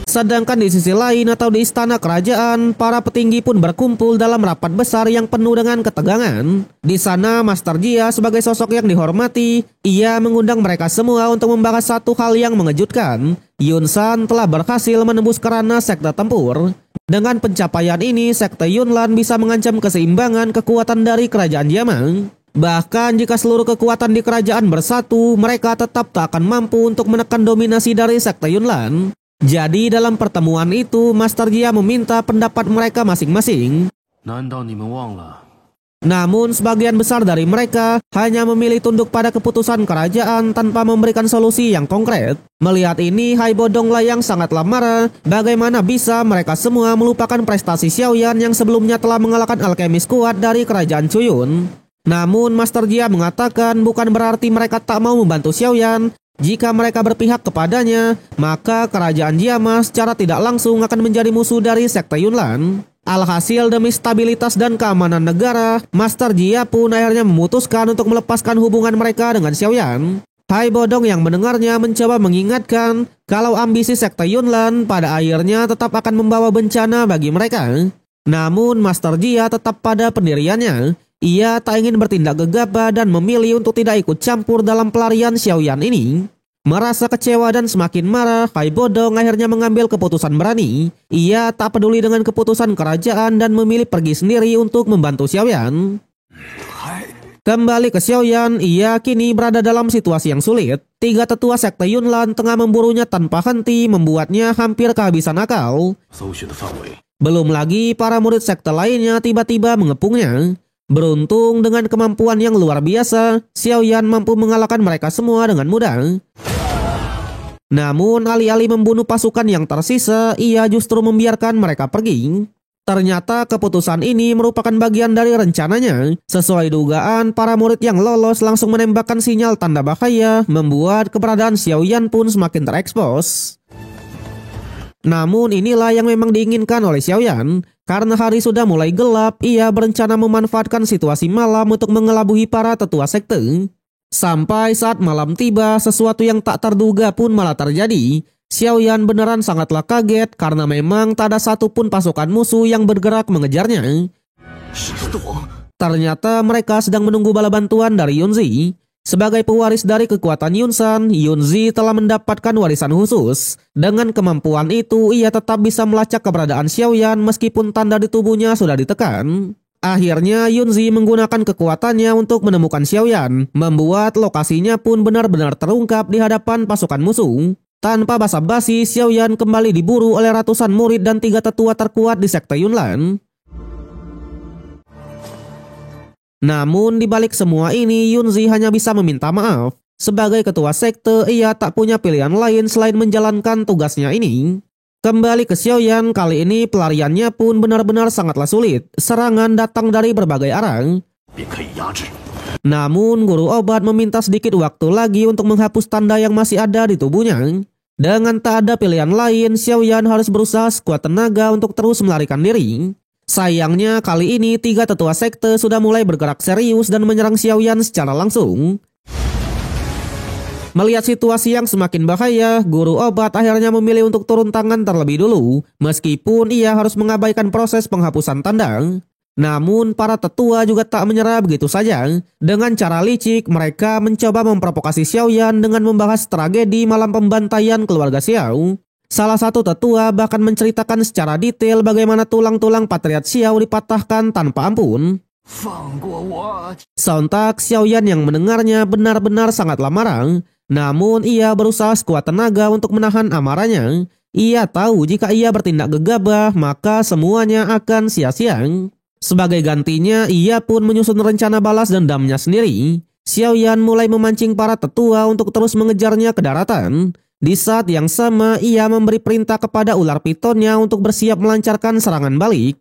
Sedangkan di sisi lain atau di istana kerajaan, para petinggi pun berkumpul dalam rapat besar yang penuh dengan ketegangan. Di sana Master Jia sebagai sosok yang dihormati, ia mengundang mereka semua untuk membahas satu hal yang mengejutkan. Yun San telah berhasil menembus ke ranah sekte tempur. Dengan pencapaian ini, sekte Yunlan bisa mengancam keseimbangan kekuatan dari kerajaan Jiameng. Bahkan jika seluruh kekuatan di kerajaan bersatu, mereka tetap tak akan mampu untuk menekan dominasi dari sekte Yunlan. Jadi dalam pertemuan itu, Master Jia meminta pendapat mereka masing-masing. Namun sebagian besar dari mereka hanya memilih tunduk pada keputusan kerajaan tanpa memberikan solusi yang konkret. Melihat ini, Hai Bodonglah yang sangatlah marah. Bagaimana bisa mereka semua melupakan prestasi Xiaoyan yang sebelumnya telah mengalahkan alkemis kuat dari kerajaan Cuyun. Namun Master Jia mengatakan bukan berarti mereka tak mau membantu Xiaoyan. Jika mereka berpihak kepadanya, maka kerajaan Jiama secara tidak langsung akan menjadi musuh dari sekte Yunlan. Alhasil demi stabilitas dan keamanan negara, Master Jia pun akhirnya memutuskan untuk melepaskan hubungan mereka dengan Xiaoyan. Hai Bodong yang mendengarnya mencoba mengingatkan kalau ambisi sekte Yunlan pada akhirnya tetap akan membawa bencana bagi mereka. Namun Master Jia tetap pada pendiriannya. Ia tak ingin bertindak gegabah dan memilih untuk tidak ikut campur dalam pelarian Xiaoyan ini. Merasa kecewa dan semakin marah, Hai Bodong akhirnya mengambil keputusan berani. Ia tak peduli dengan keputusan kerajaan dan memilih pergi sendiri untuk membantu Xiaoyan. Kembali ke Xiaoyan, ia kini berada dalam situasi yang sulit. 3 tetua sekte Yunlan tengah memburunya tanpa henti, membuatnya hampir kehabisan akal. Belum lagi para murid sekte lainnya tiba-tiba mengepungnya. Beruntung dengan kemampuan yang luar biasa, Xiaoyan mampu mengalahkan mereka semua dengan mudah. Namun alih-alih membunuh pasukan yang tersisa, ia justru membiarkan mereka pergi. Ternyata keputusan ini merupakan bagian dari rencananya. Sesuai dugaan, para murid yang lolos langsung menembakkan sinyal tanda bahaya, membuat keberadaan Xiaoyan pun semakin terekspos. Namun inilah yang memang diinginkan oleh Xiaoyan. Karena hari sudah mulai gelap, ia berencana memanfaatkan situasi malam untuk mengelabuhi para tetua sekte. Sampai saat malam tiba, sesuatu yang tak terduga pun malah terjadi. Xiaoyan beneran sangatlah kaget karena memang tak ada satupun pasukan musuh yang bergerak mengejarnya. Ternyata mereka sedang menunggu bala bantuan dari Yunzi. Sebagai pewaris dari kekuatan Yunsan, Yunzi telah mendapatkan warisan khusus. Dengan kemampuan itu, ia tetap bisa melacak keberadaan Xiaoyan meskipun tanda di tubuhnya sudah ditekan. Akhirnya Yunzi menggunakan kekuatannya untuk menemukan Xiaoyan, membuat lokasinya pun benar-benar terungkap di hadapan pasukan musuh. Tanpa basa-basi, Xiaoyan kembali diburu oleh ratusan murid dan 3 tetua terkuat di sekte Yunlan. Namun di balik semua ini, Yunzi hanya bisa meminta maaf. Sebagai ketua sekte, ia tak punya pilihan lain selain menjalankan tugasnya ini. Kembali ke Xiaoyan, kali ini pelariannya pun benar-benar sangatlah sulit. Serangan datang dari berbagai arah. Namun guru obat meminta sedikit waktu lagi untuk menghapus tanda yang masih ada di tubuhnya. Dengan tak ada pilihan lain, Xiaoyan harus berusaha sekuat tenaga untuk terus melarikan diri. Sayangnya kali ini 3 tetua sekte sudah mulai bergerak serius dan menyerang Xiaoyan secara langsung. Melihat situasi yang semakin bahaya, guru obat akhirnya memilih untuk turun tangan terlebih dulu, meskipun ia harus mengabaikan proses penghapusan tanda. Namun para tetua juga tak menyerah begitu saja. Dengan cara licik, mereka mencoba memprovokasi Xiaoyan dengan membahas tragedi malam pembantaian keluarga Xiao. Salah satu tetua bahkan menceritakan secara detail bagaimana tulang-tulang patriark Xiao dipatahkan tanpa ampun. Sontak Xiaoyan yang mendengarnya benar-benar sangatlah marah. Namun ia berusaha sekuat tenaga untuk menahan amarahnya. Ia tahu jika ia bertindak gegabah maka semuanya akan sia-sia. Sebagai gantinya ia pun menyusun rencana balas dendamnya sendiri. Xiaoyan mulai memancing para tetua untuk terus mengejarnya ke daratan. Di saat yang sama ia memberi perintah kepada ular pitonnya untuk bersiap melancarkan serangan balik.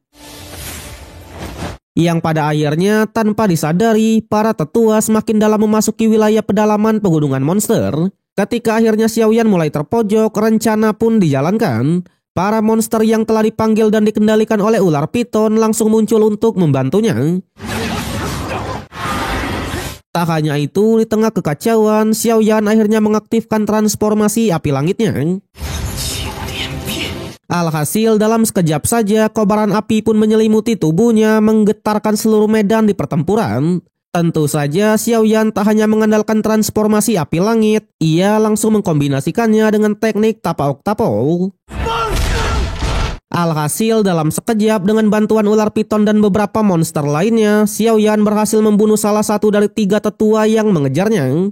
Yang pada akhirnya tanpa disadari, para tetua semakin dalam memasuki wilayah pedalaman pegunungan monster. Ketika akhirnya Xiaoyan mulai terpojok, rencana pun dijalankan. Para monster yang telah dipanggil dan dikendalikan oleh ular piton langsung muncul untuk membantunya. Tak hanya itu, di tengah kekacauan, Xiaoyan akhirnya mengaktifkan transformasi api langitnya. Alhasil dalam sekejap saja kobaran api pun menyelimuti tubuhnya, menggetarkan seluruh medan di pertempuran. Tentu saja Xiaoyan tak hanya mengandalkan transformasi api langit, ia langsung mengkombinasikannya dengan teknik tapaok-tapaok. Alhasil dalam sekejap dengan bantuan ular piton dan beberapa monster lainnya, Xiaoyan berhasil membunuh salah satu dari 3 tetua yang mengejarnya.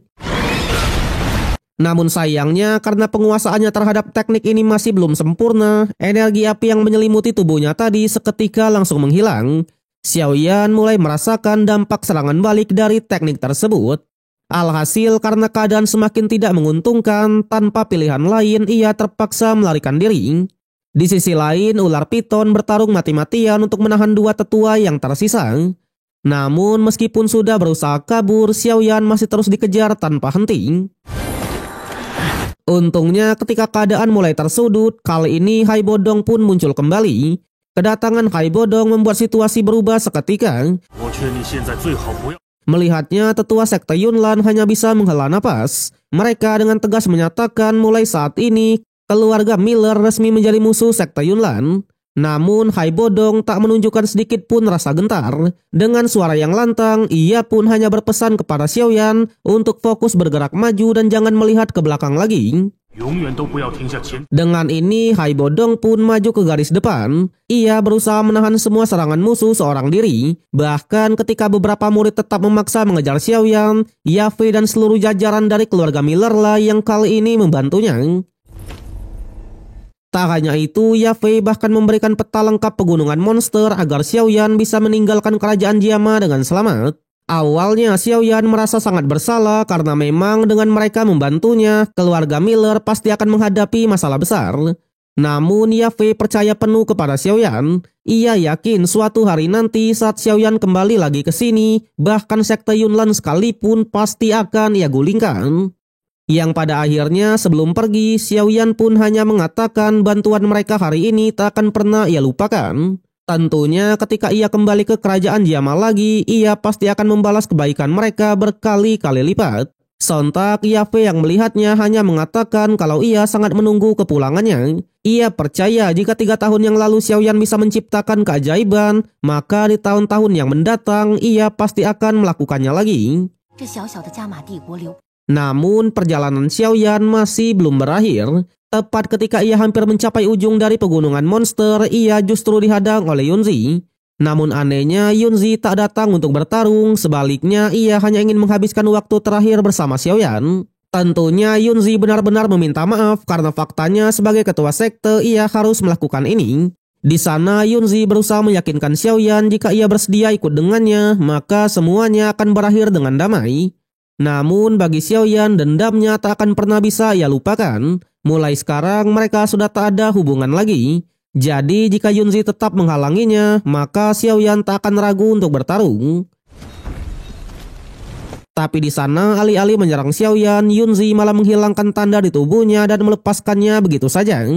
Namun sayangnya karena penguasaannya terhadap teknik ini masih belum sempurna, energi api yang menyelimuti tubuhnya tadi seketika langsung menghilang. Xiaoyan mulai merasakan dampak serangan balik dari teknik tersebut. Alhasil karena keadaan semakin tidak menguntungkan, tanpa pilihan lain ia terpaksa melarikan diri. Di sisi lain, ular piton bertarung mati-matian untuk menahan 2 tetua yang tersisa. Namun meskipun sudah berusaha kabur, Xiaoyan masih terus dikejar tanpa henti. Untungnya ketika keadaan mulai tersudut, kali ini Hai Bodong pun muncul kembali. Kedatangan Hai Bodong membuat situasi berubah seketika. Melihatnya, tetua sekte Yunlan hanya bisa menghela napas. Mereka dengan tegas menyatakan mulai saat ini, keluarga Miller resmi menjadi musuh sekte Yunlan. Namun Hai Bodong tak menunjukkan sedikit pun rasa gentar. Dengan suara yang lantang, ia pun hanya berpesan kepada Xiaoyan untuk fokus bergerak maju dan jangan melihat ke belakang lagi. Dengan ini Hai Bodong pun maju ke garis depan. Ia berusaha menahan semua serangan musuh seorang diri. Bahkan ketika beberapa murid tetap memaksa mengejar Xiaoyan, Yafei dan seluruh jajaran dari keluarga Miller lah yang kali ini membantunya. Tak hanya itu, Yafei bahkan memberikan peta lengkap pegunungan monster agar Xiaoyan bisa meninggalkan kerajaan Jiama dengan selamat. Awalnya Xiaoyan merasa sangat bersalah karena memang dengan mereka membantunya, keluarga Miller pasti akan menghadapi masalah besar. Namun Yafei percaya penuh kepada Xiaoyan. Ia yakin suatu hari nanti saat Xiaoyan kembali lagi ke sini, bahkan sekte Yunlan sekalipun pasti akan ia gulingkan. Yang pada akhirnya sebelum pergi, Xiaoyan pun hanya mengatakan bantuan mereka hari ini tak akan pernah ia lupakan. Tentunya ketika ia kembali ke kerajaan Jiama lagi, ia pasti akan membalas kebaikan mereka berkali-kali lipat. Sontak Yafei yang melihatnya hanya mengatakan kalau ia sangat menunggu kepulangannya. Ia percaya jika 3 tahun yang lalu Xiaoyan bisa menciptakan keajaiban, maka di tahun-tahun yang mendatang ia pasti akan melakukannya lagi. Namun perjalanan Xiaoyan masih belum berakhir. Tepat ketika ia hampir mencapai ujung dari pegunungan monster, ia justru dihadang oleh Yunzi. Namun anehnya Yunzi tak datang untuk bertarung, sebaliknya ia hanya ingin menghabiskan waktu terakhir bersama Xiaoyan. Tentunya Yunzi benar-benar meminta maaf karena faktanya sebagai ketua sekte ia harus melakukan ini. Di sana Yunzi berusaha meyakinkan Xiaoyan jika ia bersedia ikut dengannya, maka semuanya akan berakhir dengan damai. Namun bagi Xiaoyan dendamnya tak akan pernah bisa ia lupakan. Mulai sekarang mereka sudah tak ada hubungan lagi. Jadi jika Yunzi tetap menghalanginya, maka Xiaoyan tak akan ragu untuk bertarung. Tapi di sana alih-alih menyerang Xiaoyan, Yunzi malah menghilangkan tanda di tubuhnya dan melepaskannya begitu saja.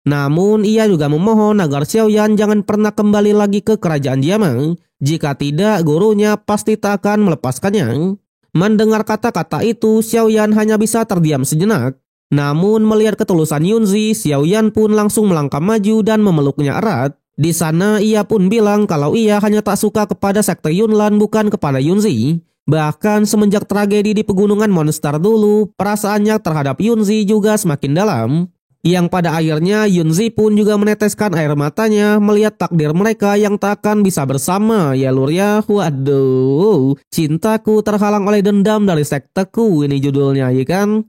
Namun ia juga memohon agar Xiaoyan jangan pernah kembali lagi ke kerajaan Diamang. Jika tidak, gurunya pasti tak akan melepaskannya. Mendengar kata-kata itu, Xiaoyan hanya bisa terdiam sejenak. Namun melihat ketulusan Yunzi, Xiaoyan pun langsung melangkah maju dan memeluknya erat. Di sana ia pun bilang kalau ia hanya tak suka kepada sekte Yunlan bukan kepada Yunzi. Bahkan semenjak tragedi di pegunungan monster dulu, perasaannya terhadap Yunzi juga semakin dalam. Yang pada akhirnya Yunzi pun juga meneteskan air matanya melihat takdir mereka yang tak akan bisa bersama ya lur ya. Waduh, cintaku terhalang oleh dendam dari sekteku, ini judulnya ya kan.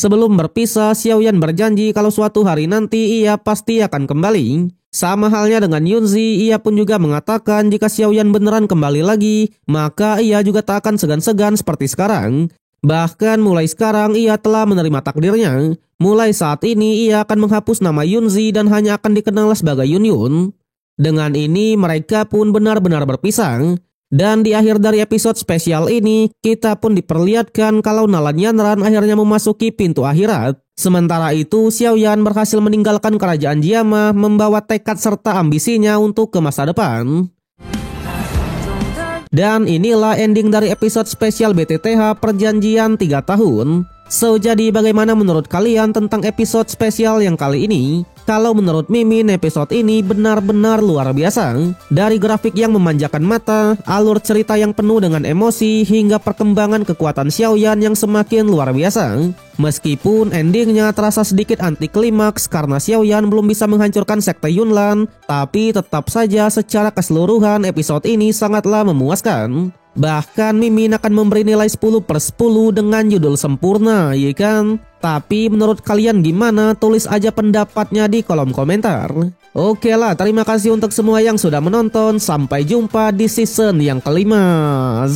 Sebelum berpisah, Xiaoyan berjanji kalau suatu hari nanti ia pasti akan kembali. Sama halnya dengan Yunzi, ia pun juga mengatakan jika Xiaoyan beneran kembali lagi, maka ia juga tak akan segan-segan seperti sekarang. Bahkan mulai sekarang ia telah menerima takdirnya. Mulai saat ini ia akan menghapus nama Yunzi dan hanya akan dikenal sebagai Yunyun. Dengan ini mereka pun benar-benar berpisah. Dan di akhir dari episode spesial ini, kita pun diperlihatkan kalau Nalan Yanran akhirnya memasuki pintu akhirat. Sementara itu, Xiaoyan berhasil meninggalkan kerajaan Diama, membawa tekad serta ambisinya untuk ke masa depan. Dan inilah ending dari episode spesial BTTH Perjanjian 3 tahun. So, jadi bagaimana menurut kalian tentang episode spesial yang kali ini? Kalau menurut Mimin, episode ini benar-benar luar biasa. Dari grafik yang memanjakan mata, alur cerita yang penuh dengan emosi, hingga perkembangan kekuatan Xiaoyan yang semakin luar biasa. Meskipun endingnya terasa sedikit anti klimaks karena Xiaoyan belum bisa menghancurkan sekte Yunlan, tapi tetap saja secara keseluruhan episode ini sangatlah memuaskan. Bahkan Mimin akan memberi nilai 10/10 dengan judul sempurna, ya kan? Tapi menurut kalian gimana? Tulis aja pendapatnya di kolom komentar. Oke lah, terima kasih untuk semua yang sudah menonton. Sampai jumpa di season yang kelima.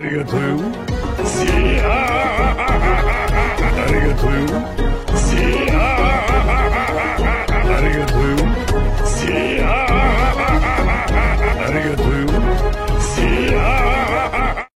Arigatou.